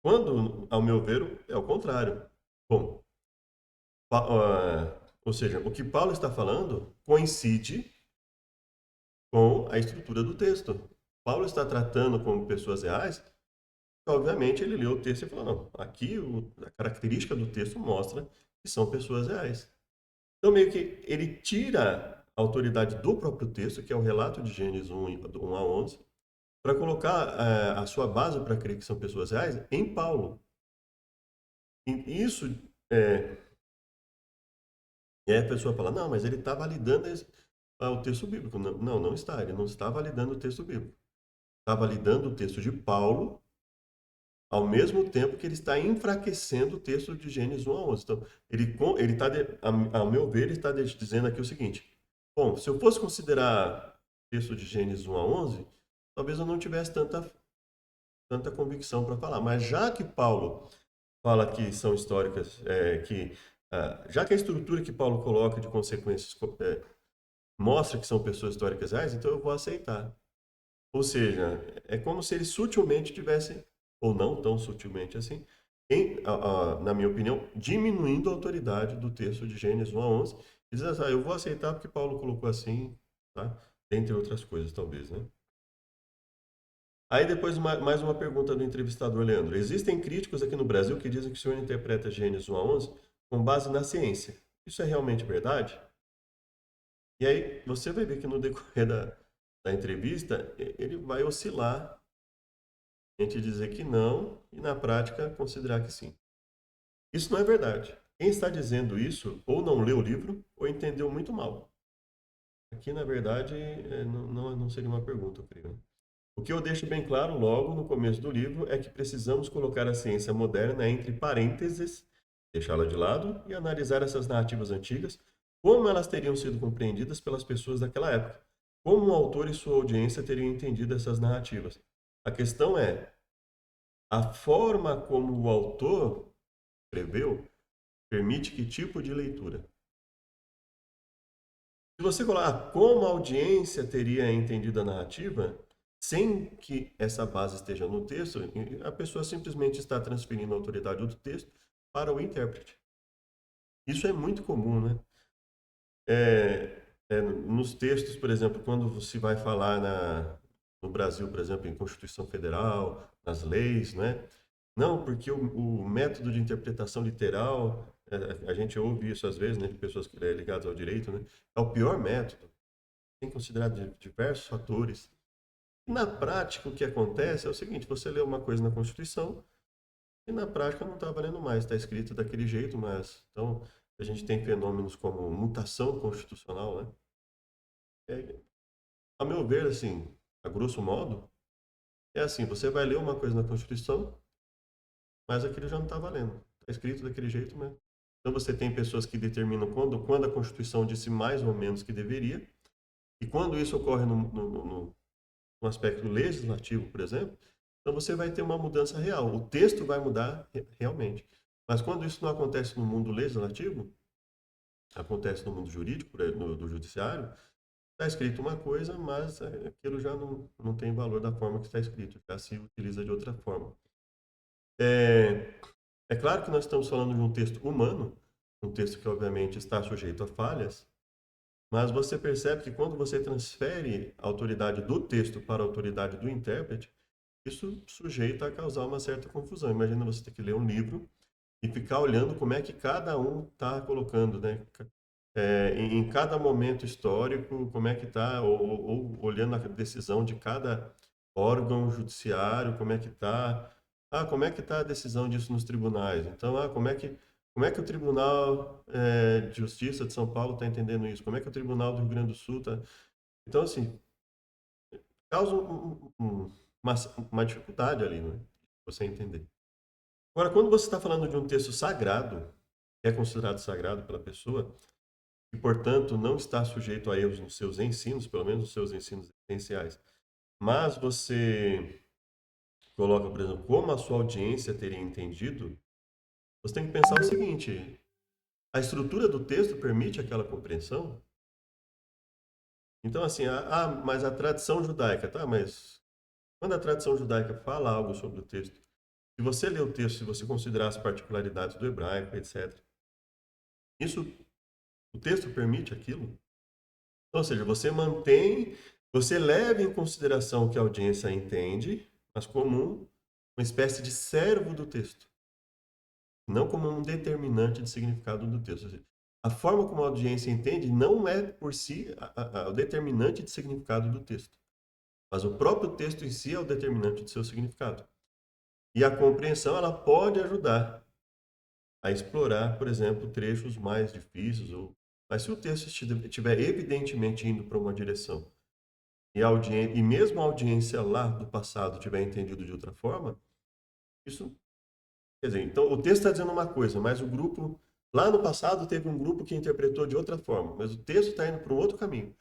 Quando, ao meu ver, é o contrário. Bom, ou seja, o que Paulo está falando coincide com a estrutura do texto. Paulo está tratando como pessoas reais, obviamente ele leu o texto e falou, não, aqui a característica do texto mostra que são pessoas reais. Então, meio que ele tira a autoridade do próprio texto, que é o relato de Gênesis 1 a 11, para colocar a sua base para crer que são pessoas reais em Paulo. E isso, e aí a pessoa fala, não, mas ele está validando o texto bíblico. Não, não está. Ele não está validando o texto bíblico. Está validando o texto de Paulo, ao mesmo tempo que ele está enfraquecendo o texto de Gênesis 1 a 11. Então, ele está, ao meu ver, ele está dizendo aqui o seguinte, bom, se eu fosse considerar o texto de Gênesis 1 a 11, talvez eu não tivesse tanta convicção para falar. Mas já que Paulo fala que são históricas, já que a estrutura que Paulo coloca de consequências mostra que são pessoas históricas reais, então eu vou aceitar. Ou seja, é como se ele sutilmente tivesse, ou não tão sutilmente assim, na minha opinião, diminuindo a autoridade do texto de Gênesis 1 a 11, e diz assim, eu vou aceitar porque Paulo colocou assim, tá? Entre outras coisas, talvez, né? Aí depois mais uma pergunta do entrevistador Leandro. Existem críticos aqui no Brasil que dizem que o senhor interpreta Gênesis 1 a 11 com base na ciência. Isso é realmente verdade? E aí você vai ver que no decorrer da entrevista ele vai oscilar entre dizer que não e na prática considerar que sim. Isso não é verdade. Quem está dizendo isso ou não leu o livro ou entendeu muito mal. Aqui na verdade não seria uma pergunta, eu creio, né? O que eu deixo bem claro logo no começo do livro é que precisamos colocar a ciência moderna entre parênteses, deixá-la de lado e analisar essas narrativas antigas, como elas teriam sido compreendidas pelas pessoas daquela época, como o autor e sua audiência teriam entendido essas narrativas. A questão é, a forma como o autor escreveu permite que tipo de leitura? Se você colocar como a audiência teria entendido a narrativa, sem que essa base esteja no texto, a pessoa simplesmente está transferindo a autoridade do texto para o intérprete. Isso é muito comum, né? Nos textos, por exemplo, quando se vai falar no Brasil, por exemplo, em Constituição Federal, nas leis, né? Não, porque o método de interpretação literal, a gente ouve isso às vezes, né, de pessoas ligadas ao direito, né? É o pior método, tem considerado diversos fatores. Na prática, o que acontece é o seguinte: você lê uma coisa na Constituição e na prática não está valendo mais, está escrito daquele jeito, mas então a gente tem fenômenos como mutação constitucional, né? É, a meu ver, assim, a grosso modo, é assim: você vai ler uma coisa na Constituição, mas aquilo já não está valendo, está escrito daquele jeito mesmo. Então você tem pessoas que determinam quando a Constituição disse mais ou menos que deveria, e quando isso ocorre no aspecto legislativo, por exemplo, então você vai ter uma mudança real. O texto vai mudar realmente. Mas quando isso não acontece no mundo legislativo, acontece no mundo jurídico, do judiciário, está escrito uma coisa, mas aquilo já não tem valor da forma que está escrito, já se utiliza de outra forma. É, é claro que nós estamos falando de um texto humano, um texto que obviamente está sujeito a falhas, mas você percebe que quando você transfere a autoridade do texto para a autoridade do intérprete, isso sujeita a causar uma certa confusão. Imagina você ter que ler um livro e ficar olhando como é que cada um está colocando, né? Em cada momento histórico, como é que está, ou olhando a decisão de cada órgão judiciário, como é que está. Ah, como é que está a decisão disso nos tribunais? Então, como é que o Tribunal de Justiça de São Paulo está entendendo isso? Como é que o Tribunal do Rio Grande do Sul está... Então, assim, causa uma, uma dificuldade ali, né? Você entender. Agora, quando você está falando de um texto sagrado, que é considerado sagrado pela pessoa, e, portanto, não está sujeito a erros nos seus ensinos, pelo menos nos seus ensinos essenciais, mas você coloca, por exemplo, como a sua audiência teria entendido, você tem que pensar o seguinte: a estrutura do texto permite aquela compreensão? Então, assim, mas a tradição judaica, tá? Mas quando a tradição judaica fala algo sobre o texto, se você ler o texto, se você considerar as particularidades do hebraico, etc., isso, o texto permite aquilo? Então, ou seja, você leva em consideração o que a audiência entende, mas como uma espécie de servo do texto, não como um determinante de significado do texto. Ou seja, a forma como a audiência entende não é por si o determinante de significado do texto, mas o próprio texto em si é o determinante de seu significado. E a compreensão ela pode ajudar a explorar, por exemplo, trechos mais difíceis, mas se o texto estiver evidentemente indo para uma direção e mesmo a audiência lá do passado tiver entendido de outra forma, isso, quer dizer, então o texto está dizendo uma coisa, mas o grupo lá no passado teve um grupo que interpretou de outra forma, mas o texto está indo para um outro caminho.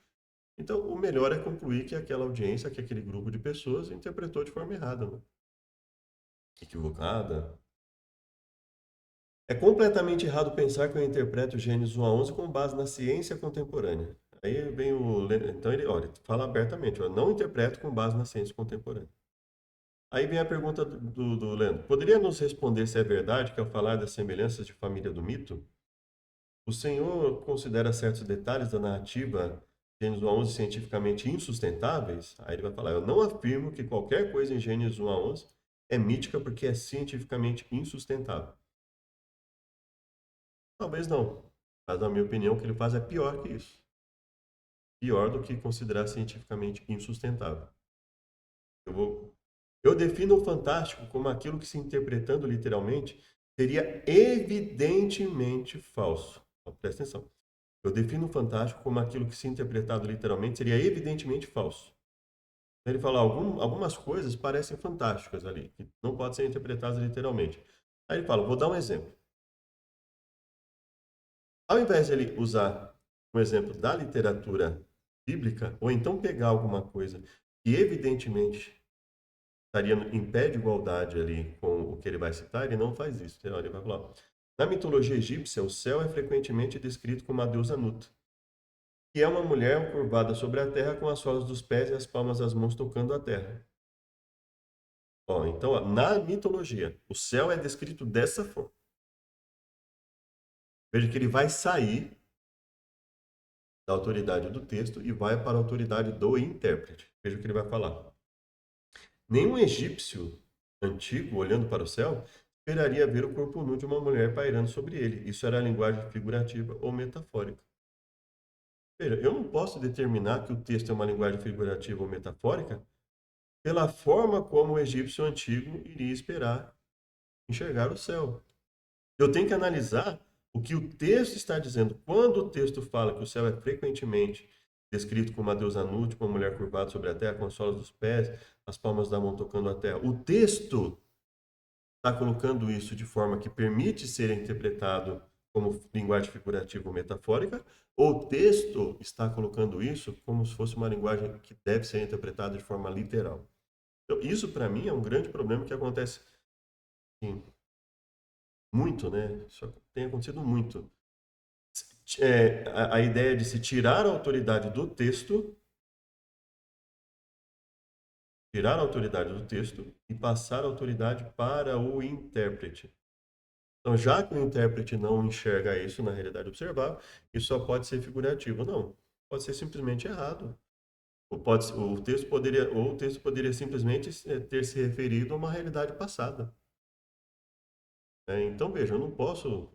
Então, o melhor é concluir que aquela audiência, que aquele grupo de pessoas interpretou de forma errada, né? Equivocada. É completamente errado pensar que eu interpreto Gênesis 1 a 11 com base na ciência contemporânea. Aí vem então ele, olha, fala abertamente, eu não interpreto com base na ciência contemporânea. Aí vem a pergunta do Leandro. Poderia nos responder se é verdade que ao falar das semelhanças de família do mito, o senhor considera certos detalhes da narrativa Gênesis 1 a 11 cientificamente insustentáveis? Aí ele vai falar, eu não afirmo que qualquer coisa em Gênesis 1 a 11 é mítica porque é cientificamente insustentável. Talvez não. Mas, na minha opinião, o que ele faz é pior que isso. Pior do que considerar cientificamente insustentável. Eu defino o fantástico como aquilo que, se interpretando literalmente, seria evidentemente falso. Então, presta atenção. Eu defino o fantástico como aquilo que, se interpretado literalmente, seria evidentemente falso. Ele fala, algumas coisas parecem fantásticas ali, que não podem ser interpretadas literalmente. Aí ele fala, vou dar um exemplo. Ao invés de ele usar um exemplo da literatura bíblica, ou então pegar alguma coisa que evidentemente estaria em pé de igualdade ali com o que ele vai citar, ele não faz isso. Então, ele vai falar, na mitologia egípcia, o céu é frequentemente descrito como a deusa Nut, que é uma mulher curvada sobre a terra com as solas dos pés e as palmas das mãos tocando a terra. Ó, então, ó, na mitologia, o céu é descrito dessa forma. Veja que ele vai sair da autoridade do texto e vai para a autoridade do intérprete. Veja o que ele vai falar. Nenhum egípcio antigo, olhando para o céu, esperaria ver o corpo nu de uma mulher pairando sobre ele. Isso era a linguagem figurativa ou metafórica. Veja, eu não posso determinar que o texto é uma linguagem figurativa ou metafórica pela forma como o egípcio antigo iria esperar enxergar o céu. Eu tenho que analisar o que o texto está dizendo. Quando o texto fala que o céu é frequentemente descrito como uma deusa Nut, uma mulher curvada sobre a terra, com as solas dos pés, as palmas da mão tocando a terra, o texto está colocando isso de forma que permite ser interpretado como linguagem figurativa ou metafórica, ou o texto está colocando isso como se fosse uma linguagem que deve ser interpretada de forma literal. Então, isso, para mim, é um grande problema que acontece sim, muito, né? Isso tem acontecido muito. A ideia de se tirar a autoridade do texto, tirar a autoridade do texto e passar a autoridade para o intérprete. Então, já que o intérprete não enxerga isso na realidade observável, isso só pode ser figurativo. Não, pode ser simplesmente errado. Ou o texto poderia simplesmente ter se referido a uma realidade passada. Então, veja, eu não posso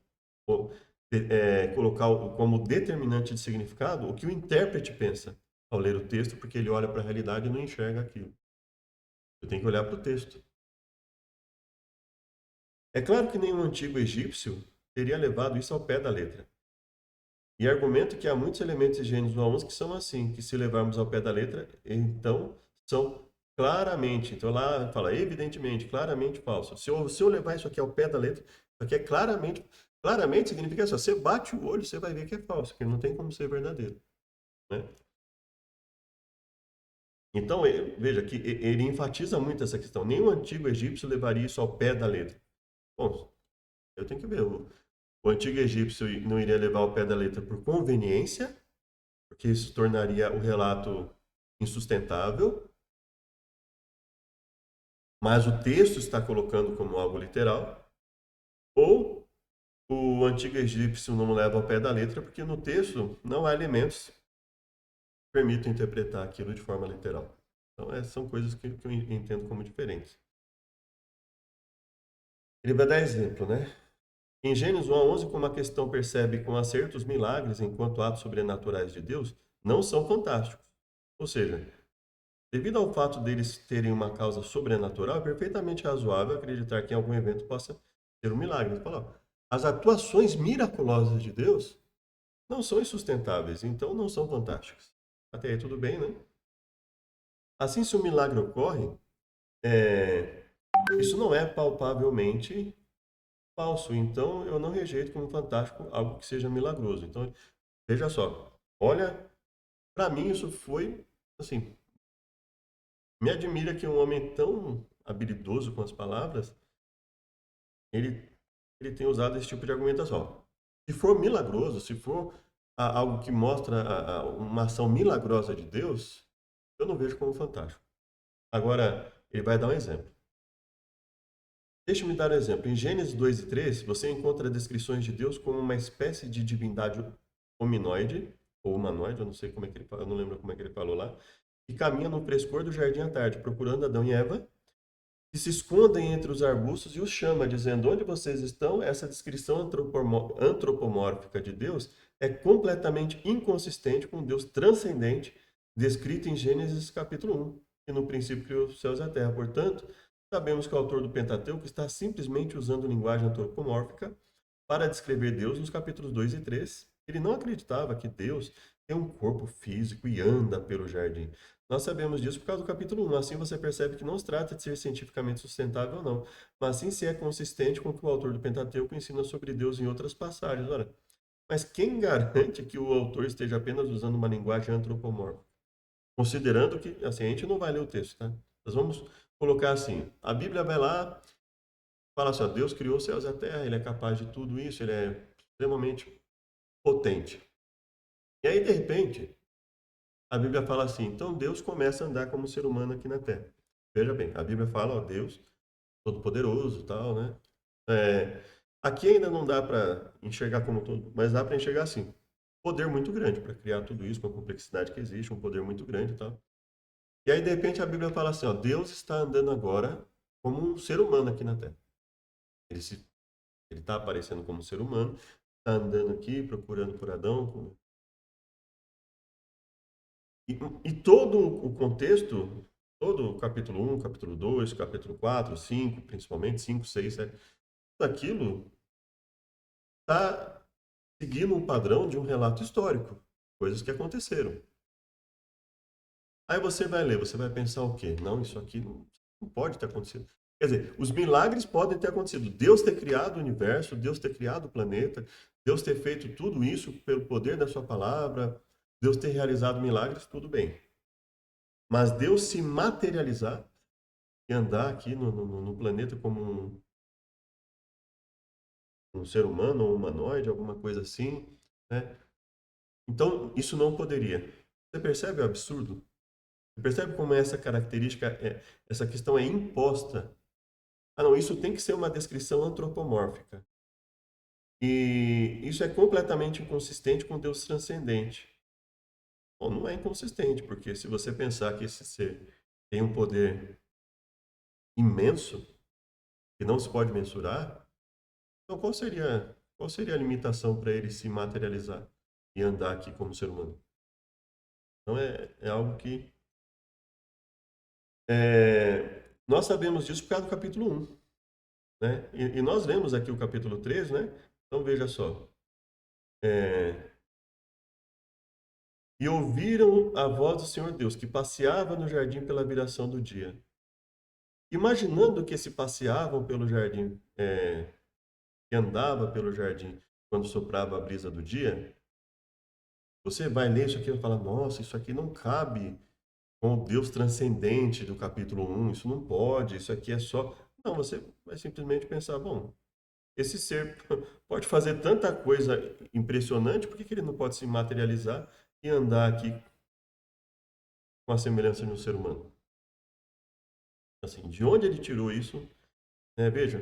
colocar como determinante de significado o que o intérprete pensa ao ler o texto, porque ele olha para a realidade e não enxerga aquilo. Eu tenho que olhar para o texto. É claro que nenhum antigo egípcio teria levado isso ao pé da letra. E argumento que há muitos elementos de Gênesis 1 a 11 que são assim, que se levarmos ao pé da letra, então são claramente, então lá fala evidentemente, claramente falso. Se eu levar isso aqui ao pé da letra, isso aqui é claramente significa assim, você bate o olho, você vai ver que é falso, que não tem como ser verdadeiro, né? Então, veja que ele enfatiza muito essa questão. Nenhum antigo egípcio levaria isso ao pé da letra. Bom, eu tenho que ver. O antigo egípcio não iria levar ao pé da letra por conveniência, porque isso tornaria o relato insustentável, mas o texto está colocando como algo literal, ou o antigo egípcio não leva ao pé da letra, porque no texto não há elementos que permitam interpretar aquilo de forma literal. Então, são coisas que eu entendo como diferentes. Ele vai dar exemplo, né? Em Gênesis 1 a 11, como a questão percebe com acerto os milagres enquanto atos sobrenaturais de Deus, não são fantásticos. Ou seja, devido ao fato deles terem uma causa sobrenatural, é perfeitamente razoável acreditar que em algum evento possa ser um milagre. Ele fala, ó, as atuações miraculosas de Deus não são insustentáveis, então não são fantásticas. Até aí tudo bem, né? Assim, se um milagre ocorre, é, isso não é palpavelmente falso. Então, eu não rejeito como fantástico algo que seja milagroso. Então, veja só. Olha, para mim isso foi, assim, me admira que um homem tão habilidoso com as palavras, ele, ele tenha usado esse tipo de argumentação. Se for milagroso, se for algo que mostra uma ação milagrosa de Deus, eu não vejo como fantástico. Agora, ele vai dar um exemplo. Deixe-me dar um exemplo. Em Gênesis 2 e 3, você encontra descrições de Deus como uma espécie de divindade hominoide, ou humanoide, eu não sei como é que ele eu não lembro como é que ele falou lá, que caminha no frescor do jardim à tarde, procurando Adão e Eva, que se escondem entre os arbustos e os chama, dizendo: onde vocês estão? Essa descrição antropomórfica de Deus é completamente inconsistente com o Deus transcendente descrito em Gênesis capítulo 1, que no princípio criou os céus e a terra. Portanto, sabemos que o autor do Pentateuco está simplesmente usando linguagem antropomórfica para descrever Deus nos capítulos 2 e 3. Ele não acreditava que Deus tem um corpo físico e anda pelo jardim. Nós sabemos disso por causa do capítulo 1. Assim você percebe que não se trata de ser cientificamente sustentável ou não, mas sim se é consistente com o que o autor do Pentateuco ensina sobre Deus em outras passagens. Ora, mas quem garante que o autor esteja apenas usando uma linguagem antropomórfica? Considerando que, assim, a gente não vai ler o texto, tá? Nós vamos colocar assim, a Bíblia vai lá, fala assim, ó, Deus criou os céus e a terra, ele é capaz de tudo isso, ele é extremamente potente. E aí, de repente, a Bíblia fala assim, então Deus começa a andar como ser humano aqui na terra. Veja bem, a Bíblia fala, ó, Deus todo-poderoso e tal, né? É, aqui ainda não dá para enxergar como todo, mas dá para enxergar assim. Poder muito grande para criar tudo isso, com a complexidade que existe, um poder muito grande e tal. E aí, de repente, a Bíblia fala assim, ó, Deus está andando agora como um ser humano aqui na Terra. Ele se, ele está aparecendo como um ser humano, está andando aqui, procurando por Adão. E, e todo o contexto, todo o capítulo 1, capítulo 2, capítulo 4, 5, principalmente, 5, 6, 7, tudo aquilo está seguindo um padrão de um relato histórico, coisas que aconteceram. Aí você vai ler, você vai pensar o quê? Não, isso aqui não pode ter acontecido. Quer dizer, os milagres podem ter acontecido. Deus ter criado o universo, Deus ter criado o planeta, Deus ter feito tudo isso pelo poder da sua palavra, Deus ter realizado milagres, tudo bem. Mas Deus se materializar e andar aqui no planeta como um ser humano ou um humanoide, alguma coisa assim, né? Então, isso não poderia. Você percebe o absurdo? Você percebe como essa característica, essa questão é imposta? Ah, não, isso tem que ser uma descrição antropomórfica. E isso é completamente inconsistente com Deus transcendente. Bom, não é inconsistente, porque se você pensar que esse ser tem um poder imenso, que não se pode mensurar, então qual seria a limitação para ele se materializar e andar aqui como ser humano? Então é algo que nós sabemos disso por causa do capítulo 1, né? E nós lemos aqui o capítulo 3, né? Então veja só. É, e ouviram a voz do Senhor Deus, que passeava no jardim pela viração do dia. Imaginando que se passeavam pelo jardim, que andava pelo jardim quando soprava a brisa do dia, você vai ler isso aqui e vai falar, nossa, isso aqui não cabe com o Deus transcendente do capítulo 1, isso não pode, isso aqui é só... Não, você vai simplesmente pensar, bom, esse ser pode fazer tanta coisa impressionante, por que que ele não pode se materializar e andar aqui com a semelhança de um ser humano? Assim, de onde ele tirou isso? Veja,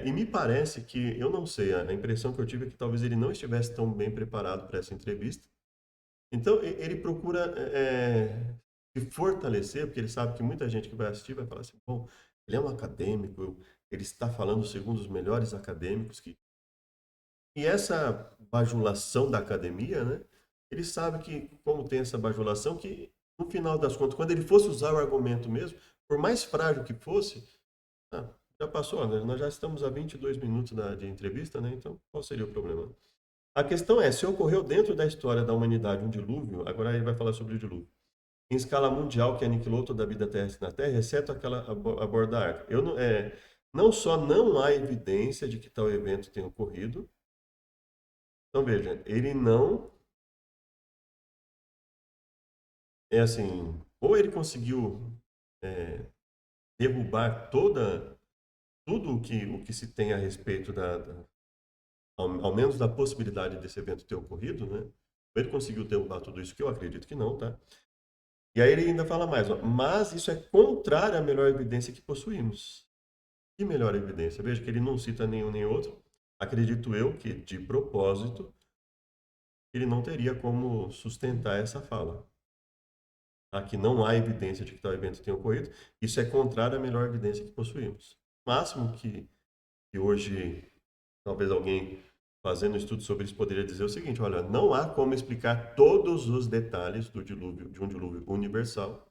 e me parece que, eu não sei, a impressão que eu tive é que talvez ele não estivesse tão bem preparado para essa entrevista. Então, ele procura se fortalecer, porque ele sabe que muita gente que vai assistir vai falar assim, bom, ele é um acadêmico, ele está falando segundo os melhores acadêmicos. E essa bajulação da academia, né? Ele sabe que, como tem essa bajulação, que no final das contas, quando ele fosse usar o argumento mesmo, por mais frágil que fosse, ah, já passou, né? Nós já estamos a 22 minutos de entrevista, né? Então, qual seria o problema? A questão é, se ocorreu dentro da história da humanidade um dilúvio, agora ele vai falar sobre o dilúvio, em escala mundial que aniquilou toda a vida terrestre na Terra, exceto aquela a bordo da arca. Não só não há evidência de que tal evento tenha ocorrido, então veja, ele não é assim, ou ele conseguiu é, derrubar tudo o que se tem a respeito ao menos da possibilidade desse evento ter ocorrido, né? Ou ele conseguiu derrubar tudo isso, que eu acredito que não, tá? E aí ele ainda fala mais, ó, mas isso é contrário à melhor evidência que possuímos. Que melhor evidência? Veja que ele não cita nenhum nem outro. Acredito eu que, de propósito, ele não teria como sustentar essa fala. Aqui não há evidência de que tal evento tenha ocorrido. Isso é contrário à melhor evidência que possuímos. O máximo que hoje, talvez alguém fazendo um estudo sobre isso poderia dizer o seguinte, olha, não há como explicar todos os detalhes do dilúvio, de um dilúvio universal,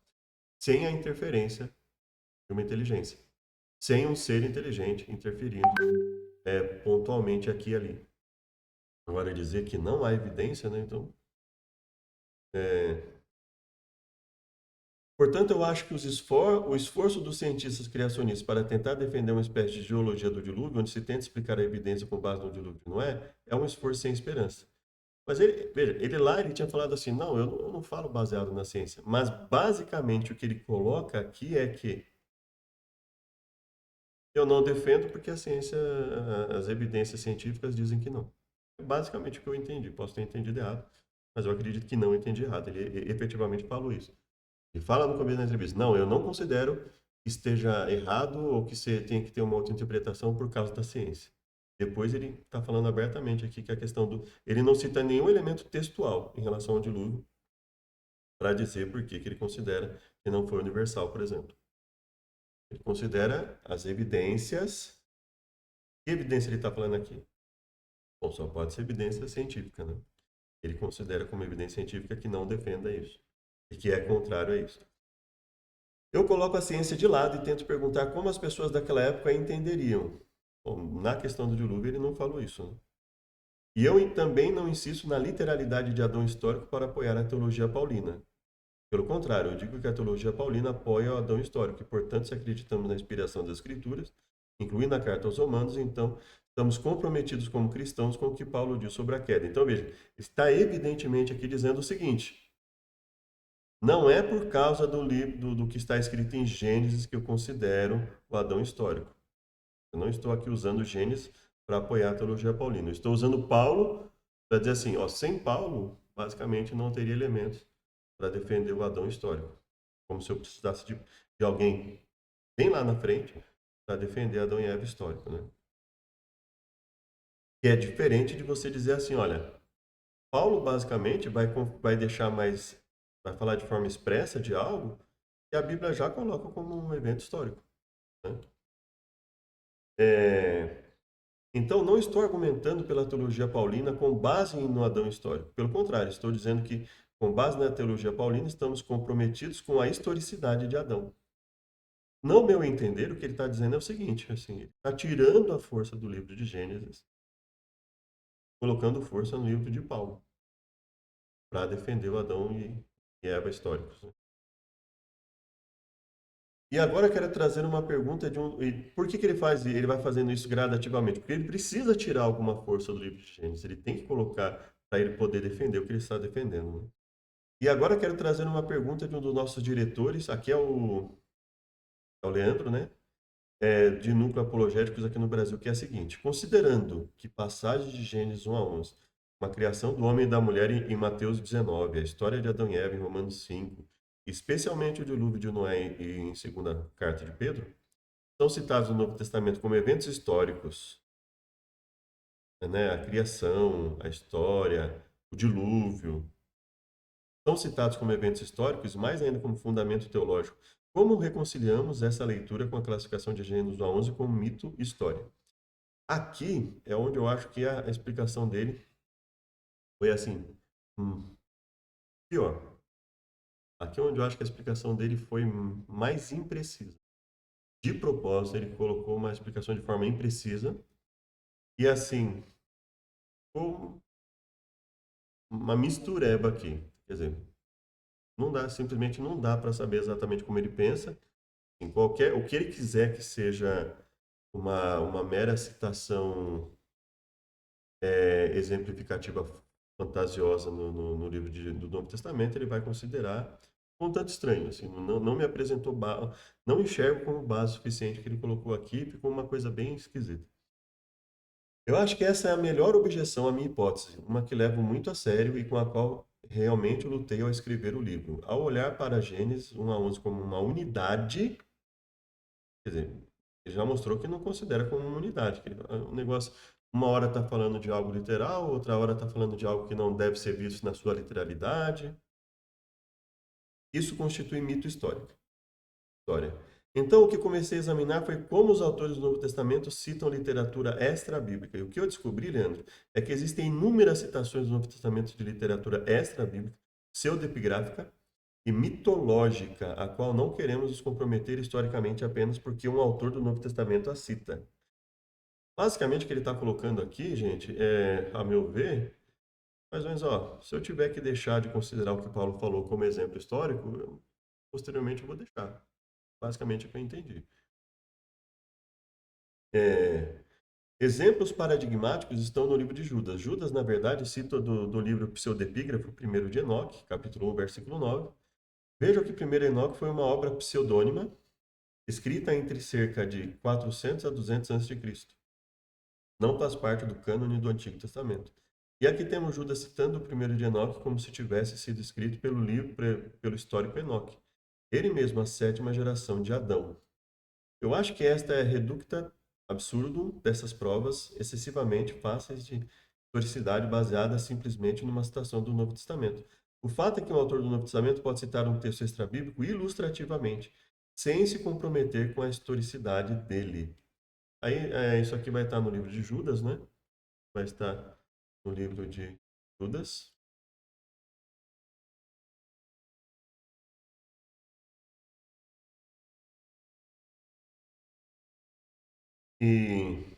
sem a interferência de uma inteligência, sem um ser inteligente interferindo pontualmente aqui e ali. Agora, dizer que não há evidência, né? Então, é, portanto, eu acho que o esforço dos cientistas criacionistas para tentar defender uma espécie de geologia do dilúvio, onde se tenta explicar a evidência com base no dilúvio, não é? É um esforço sem esperança. Mas ele, veja, ele lá ele tinha falado assim, não, eu não falo baseado na ciência. Mas basicamente o que ele coloca aqui é que eu não defendo porque a ciência, as evidências científicas dizem que não. É basicamente o que eu entendi. Posso ter entendido errado, mas eu acredito que não entendi errado. Ele efetivamente falou isso. Ele fala no começo da entrevista, não, eu não considero que esteja errado ou que você tenha que ter uma outra interpretação por causa da ciência. Depois ele está falando abertamente aqui que a questão do... Ele não cita nenhum elemento textual em relação ao dilúvio para dizer por que ele considera que não foi universal, por exemplo. Ele considera as evidências. Que evidência ele está falando aqui? Bom, só pode ser evidência científica, né? Ele considera como evidência científica que não defenda isso e que é contrário a isso. Eu coloco a ciência de lado e tento perguntar como as pessoas daquela época entenderiam. Bom, na questão do dilúvio, ele não falou isso, né? E eu também não insisto na literalidade de Adão histórico para apoiar a teologia paulina. Pelo contrário, eu digo que a teologia paulina apoia o Adão histórico e, portanto, se acreditamos na inspiração das Escrituras, incluindo a carta aos Romanos, então estamos comprometidos como cristãos com o que Paulo diz sobre a queda. Então, veja, está evidentemente aqui dizendo o seguinte: não é por causa do livro do que está escrito em Gênesis que eu considero o Adão histórico. Eu não estou aqui usando Gênesis para apoiar a teologia paulina. Eu estou usando Paulo para dizer assim, ó, sem Paulo, basicamente não teria elementos para defender o Adão histórico. Como se eu precisasse de alguém bem lá na frente para defender Adão e Eva histórico, né? Que é diferente de você dizer assim, olha, Paulo basicamente vai deixar mais, vai falar de forma expressa de algo que a Bíblia já coloca como um evento histórico, né? É, então, não estou argumentando pela teologia paulina com base no Adão histórico. Pelo contrário, estou dizendo que, com base na teologia paulina, estamos comprometidos com a historicidade de Adão. No meu entender, o que ele está dizendo é o seguinte, assim, ele está tirando a força do livro de Gênesis, colocando força no livro de Paulo, para defender o Adão e Eva históricos, né? E agora eu quero trazer uma pergunta de um... Por que ele faz? Ele vai fazendo isso gradativamente? Porque ele precisa tirar alguma força do livro de Gênesis. Ele tem que colocar para ele poder defender o que ele está defendendo, né? E agora eu quero trazer uma pergunta de um dos nossos diretores. Aqui é o Leandro, né? De núcleo apologéticos aqui no Brasil, que é a seguinte: considerando que passagem de Gênesis 1 a 11, uma criação do homem e da mulher em Mateus 19, a história de Adão e Eva em Romanos 5, especialmente o dilúvio de Noé em segunda carta de Pedro, são citados no Novo Testamento como eventos históricos, né? A criação, a história, o dilúvio, são citados como eventos históricos, mais ainda como fundamento teológico. Como reconciliamos essa leitura com a classificação de Gênesis 1 a 11 como mito e história? Aqui é onde eu acho que a explicação dele foi assim, pior. Aqui é onde eu acho que a explicação dele foi mais imprecisa. De propósito, ele colocou uma explicação de forma imprecisa e assim, ficou uma mistureba aqui. Quer dizer, não dá, simplesmente não dá para saber exatamente como ele pensa. Em qualquer, o que ele quiser que seja uma mera citação exemplificativa fantasiosa no livro do Novo Testamento, ele vai considerar um tanto estranho. Assim, não me apresentou, não enxergo como base suficiente que ele colocou aqui, ficou uma coisa bem esquisita. Eu acho que essa é a melhor objeção à minha hipótese, uma que levo muito a sério e com a qual realmente lutei ao escrever o livro. Ao olhar para Gênesis 1 a 11 como uma unidade, quer dizer, ele já mostrou que não considera como uma unidade. Que o negócio, uma hora está falando de algo literal, outra hora está falando de algo que não deve ser visto na sua literalidade. Isso constitui mito histórico. História. Então, o que comecei a examinar foi como os autores do Novo Testamento citam literatura extra-bíblica. E o que eu descobri, Leandro, é que existem inúmeras citações do Novo Testamento de literatura extra-bíblica, pseudepigráfica e mitológica, a qual não queremos nos comprometer historicamente apenas porque um autor do Novo Testamento a cita. Basicamente, o que ele está colocando aqui, gente, a meu ver, mais ou menos, ó, se eu tiver que deixar de considerar o que Paulo falou como exemplo histórico, posteriormente eu vou deixar. Basicamente é o que eu entendi. Exemplos paradigmáticos estão no livro de Judas. Judas, na verdade, cita do livro Pseudepígrafo, primeiro de Enoque, capítulo 1, versículo 9. Vejam que primeiro Enoque foi uma obra pseudônima, escrita entre cerca de 400 a 200 a.C. Não faz parte do cânone do Antigo Testamento. E aqui temos Judas citando o primeiro de Enoque como se tivesse sido escrito pelo histórico Enoque. Ele mesmo, a sétima geração de Adão. Eu acho que esta é a reducta absurdo dessas provas excessivamente fáceis de historicidade baseada simplesmente numa citação do Novo Testamento. O fato é que um autor do Novo Testamento pode citar um texto extrabíblico ilustrativamente, sem se comprometer com a historicidade dele. Aí, isso aqui vai estar no livro de Judas, né? Vai estar no livro de Judas. E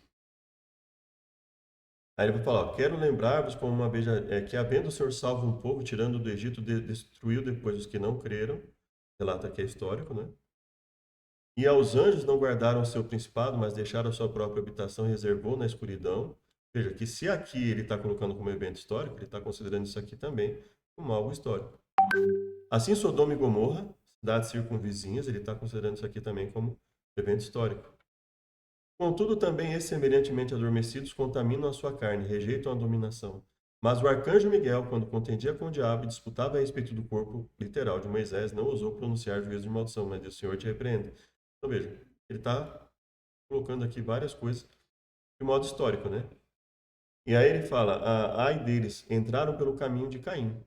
aí ele vai falar, ó, quero lembrar-vos como uma vez que havendo o Senhor salvo um povo, tirando do Egito, destruiu depois os que não creram. Relata que é histórico, né? E aos anjos não guardaram o seu principado, mas deixaram a sua própria habitação e reservou na escuridão. Veja que se aqui ele está colocando como evento histórico, ele está considerando isso aqui também como algo histórico. Assim, Sodoma e Gomorra, cidades circunvizinhas, ele está considerando isso aqui também como evento histórico. Contudo, também esses semelhantemente adormecidos contaminam a sua carne, rejeitam a dominação. Mas o arcanjo Miguel, quando contendia com o diabo e disputava a respeito do corpo literal de Moisés, não ousou pronunciar juízo de maldição, mas disse, o Senhor te repreenda. Então veja, ele está colocando aqui várias coisas de modo histórico, né? E aí ele fala, ai deles, entraram pelo caminho de Caim,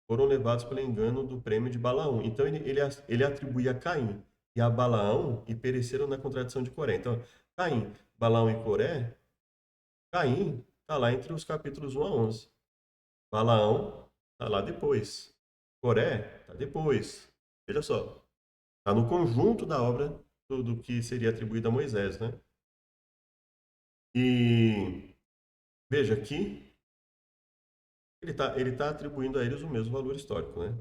foram levados pelo engano do prêmio de Balaão. Então ele atribui a Caim e a Balaão e pereceram na contradição de Coré. Então, Caim, Balaão e Coré, Caim está lá entre os capítulos 1 a 11. Balaão está lá depois. Coré está depois. Veja só, está no conjunto da obra do que seria atribuído a Moisés, né? E veja aqui, ele tá atribuindo a eles o mesmo valor histórico, né?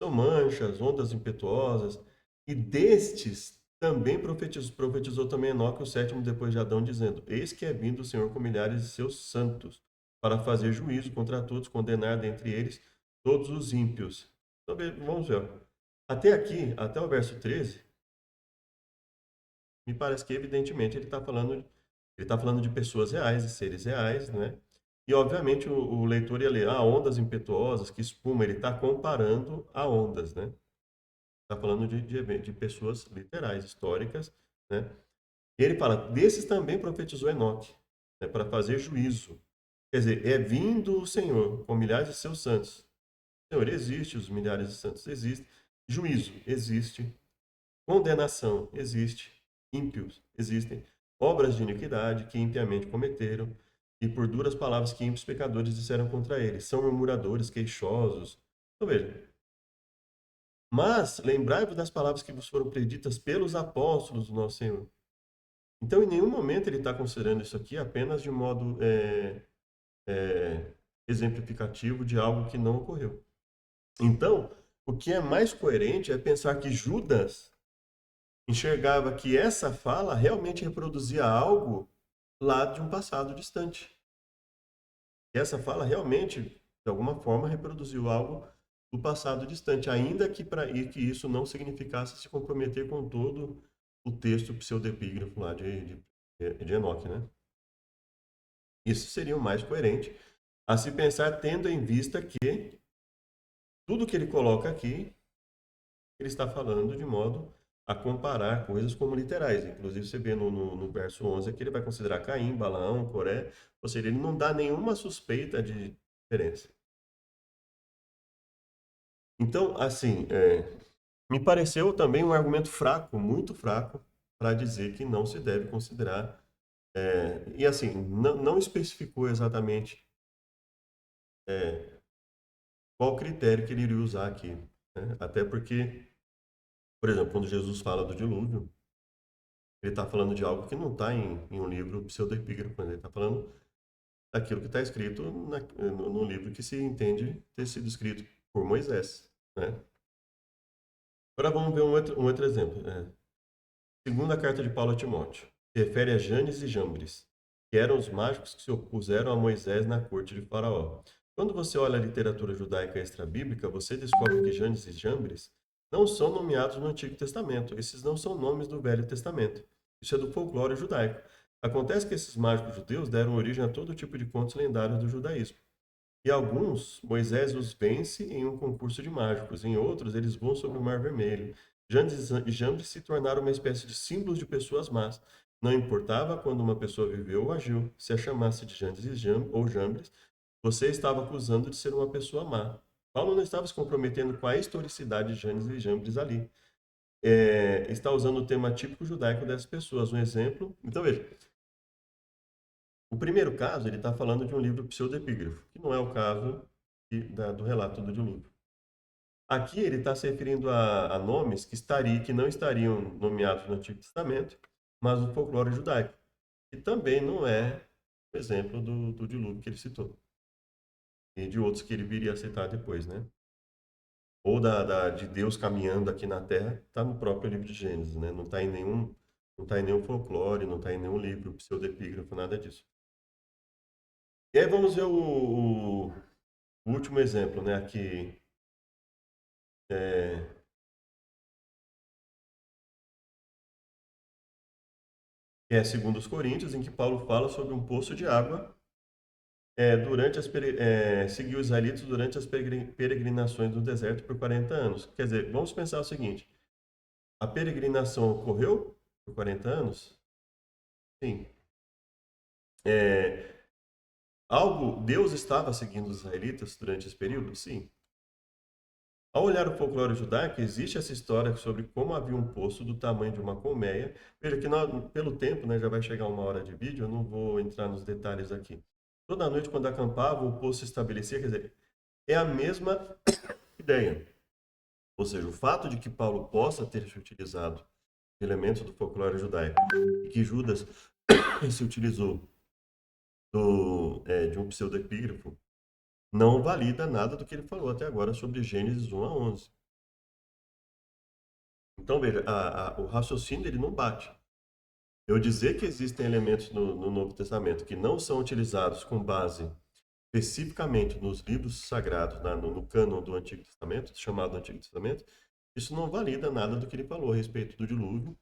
São manchas, ondas impetuosas, e destes também profetizou também Enoque, o sétimo depois de Adão, dizendo, eis que é vindo o Senhor com milhares de seus santos, para fazer juízo contra todos, condenar dentre eles todos os ímpios. Então, vamos ver. Até aqui, até o verso 13, me parece que evidentemente ele está falando de pessoas reais, de seres reais, né? E obviamente o leitor ia ler, ondas impetuosas, que espuma, ele está comparando a ondas, né? Está falando de pessoas literais, históricas, né? E ele fala, desses também profetizou Enoque, né, para fazer juízo. Quer dizer, é vindo o Senhor com milhares de seus santos. O Senhor existe, os milhares de santos existem. Juízo existe. Condenação existe. Ímpios existem. Obras de iniquidade que impiamente cometeram. E por duras palavras que ímpios pecadores disseram contra ele. São murmuradores, queixosos. Então veja, mas lembrai-vos das palavras que vos foram preditas pelos apóstolos do nosso Senhor. Então, em nenhum momento ele está considerando isso aqui apenas de modo exemplificativo de algo que não ocorreu. Então, o que é mais coerente é pensar que Judas enxergava que essa fala realmente reproduzia algo lá de um passado distante. E essa fala realmente, de alguma forma, reproduziu algo do passado distante, ainda que que isso não significasse se comprometer com todo o texto pseudepígrafo lá de Enoque, né? Isso seria o mais coerente a se pensar tendo em vista que tudo que ele coloca aqui, ele está falando de modo a comparar coisas como literais. Inclusive, você vê no verso 11 que ele vai considerar Caim, Balaão, Coré, ou seja, ele não dá nenhuma suspeita de diferença. Então, assim, me pareceu também um argumento fraco, muito fraco, para dizer que não se deve considerar. E assim, não especificou exatamente é, qual critério que ele iria usar aqui, né? Até porque, por exemplo, quando Jesus fala do dilúvio, ele está falando de algo que não está em um livro pseudepígrafo, né? Ele está falando daquilo que está escrito no livro que se entende ter sido escrito por Moisés, né? Agora vamos ver um outro exemplo. Segunda carta de Paulo a Timóteo. Se refere a Janes e Jambres. que eram os mágicos que se opuseram a Moisés na corte de Faraó. Quando você olha a literatura judaica extra-bíblica, você descobre que Janes e Jambres não são nomeados no Antigo Testamento. Esses não são nomes do Velho Testamento. Isso é do folclore judaico. Acontece que esses mágicos judeus deram origem a todo tipo de contos lendários do judaísmo. E alguns, Moisés os vence em um concurso de mágicos. Em outros, eles voam sobre o Mar Vermelho. Jandes e Jambres se tornaram uma espécie de símbolos de pessoas más. Não importava quando uma pessoa viveu ou agiu, se a chamasse de Jandes ou Jambres, você estava acusando de ser uma pessoa má. Paulo não estava se comprometendo com a historicidade de Jandes e Jambres ali. Está usando o tema típico judaico dessas pessoas. Um exemplo. Então, veja. O primeiro caso, ele está falando de um livro pseudepígrafo, que não é o caso do relato do dilúvio. Aqui ele está se referindo a nomes que não estariam nomeados no Antigo Testamento, mas no folclore judaico, que também não é o exemplo do dilúvio que ele citou. E de outros que ele viria a citar depois, né? Ou de Deus caminhando aqui na Terra, está no próprio livro de Gênesis, né? Não está em nenhum folclore, não está em nenhum livro pseudepígrafo, nada disso. E aí vamos ver o último exemplo, né? Aqui é segundo os Coríntios, em que Paulo fala sobre um poço de água seguiu os israelitas durante as peregrinações no deserto por 40 anos. Quer dizer, vamos pensar o seguinte: a peregrinação ocorreu por 40 anos? Sim. Deus estava seguindo os israelitas durante esse período? Sim. Ao olhar o folclore judaico, existe essa história sobre como havia um poço do tamanho de uma colmeia. Veja que pelo tempo, né, já vai chegar uma hora de vídeo, eu não vou entrar nos detalhes aqui. Toda noite, quando acampava, o poço se estabelecia, quer dizer, é a mesma ideia. Ou seja, o fato de que Paulo possa ter se utilizado de elementos do folclore judaico e que Judas se utilizou de um pseudepígrafo não valida nada do que ele falou até agora sobre Gênesis 1 a 11. Então, veja, o raciocínio ele não bate. Eu dizer que existem elementos no Novo Testamento que não são utilizados com base especificamente nos livros sagrados, no cânon do Antigo Testamento, chamado Antigo Testamento, isso não valida nada do que ele falou a respeito do dilúvio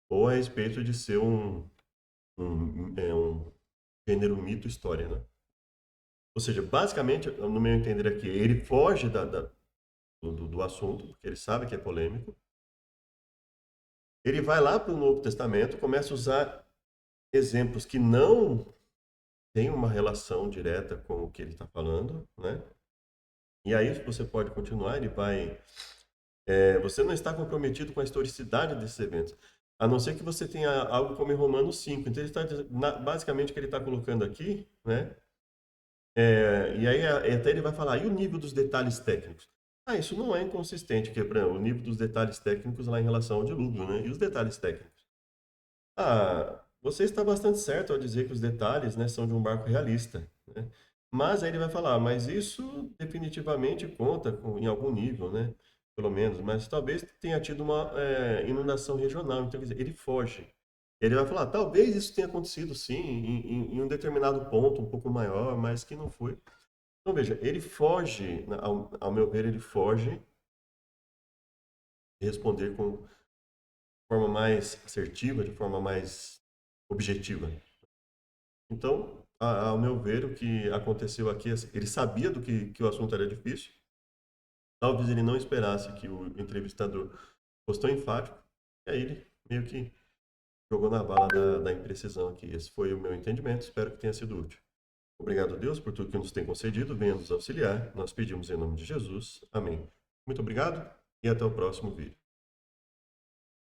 ou a respeito de ser um gênero mito história, né? Ou seja, basicamente, no meu entender aqui, ele foge do assunto, porque ele sabe que é polêmico. Ele vai lá para o Novo Testamento, começa a usar exemplos que não têm uma relação direta com o que ele está falando, né? E aí você pode continuar, ele vai... você não está comprometido com a historicidade desses eventos, a não ser que você tenha algo como em Romanos 5. Então, ele está, basicamente, o que ele está colocando aqui, né? E aí até ele vai falar, e o nível dos detalhes técnicos? Isso não é inconsistente, que é o nível dos detalhes técnicos lá em relação ao dilúvio, né? E os detalhes técnicos? Você está bastante certo ao dizer que os detalhes, né, são de um barco realista, né? Mas aí ele vai falar, mas isso definitivamente conta em algum nível, né? Pelo menos, mas talvez tenha tido uma inundação regional. Então, quer dizer, ele foge. Ele vai falar, talvez isso tenha acontecido sim, em um determinado ponto, um pouco maior, mas que não foi. Então, veja, ele foge, ao meu ver, ele foge de responder de forma mais assertiva, de forma mais objetiva. Então, ao meu ver, o que aconteceu aqui, ele sabia que o assunto era difícil, talvez ele não esperasse que o entrevistador fosse tão enfático, e aí ele meio que jogou na bala da imprecisão aqui. Esse foi o meu entendimento, espero que tenha sido útil. Obrigado, Deus, por tudo que nos tem concedido, venha nos auxiliar, nós pedimos em nome de Jesus, amém. Muito obrigado e até o próximo vídeo.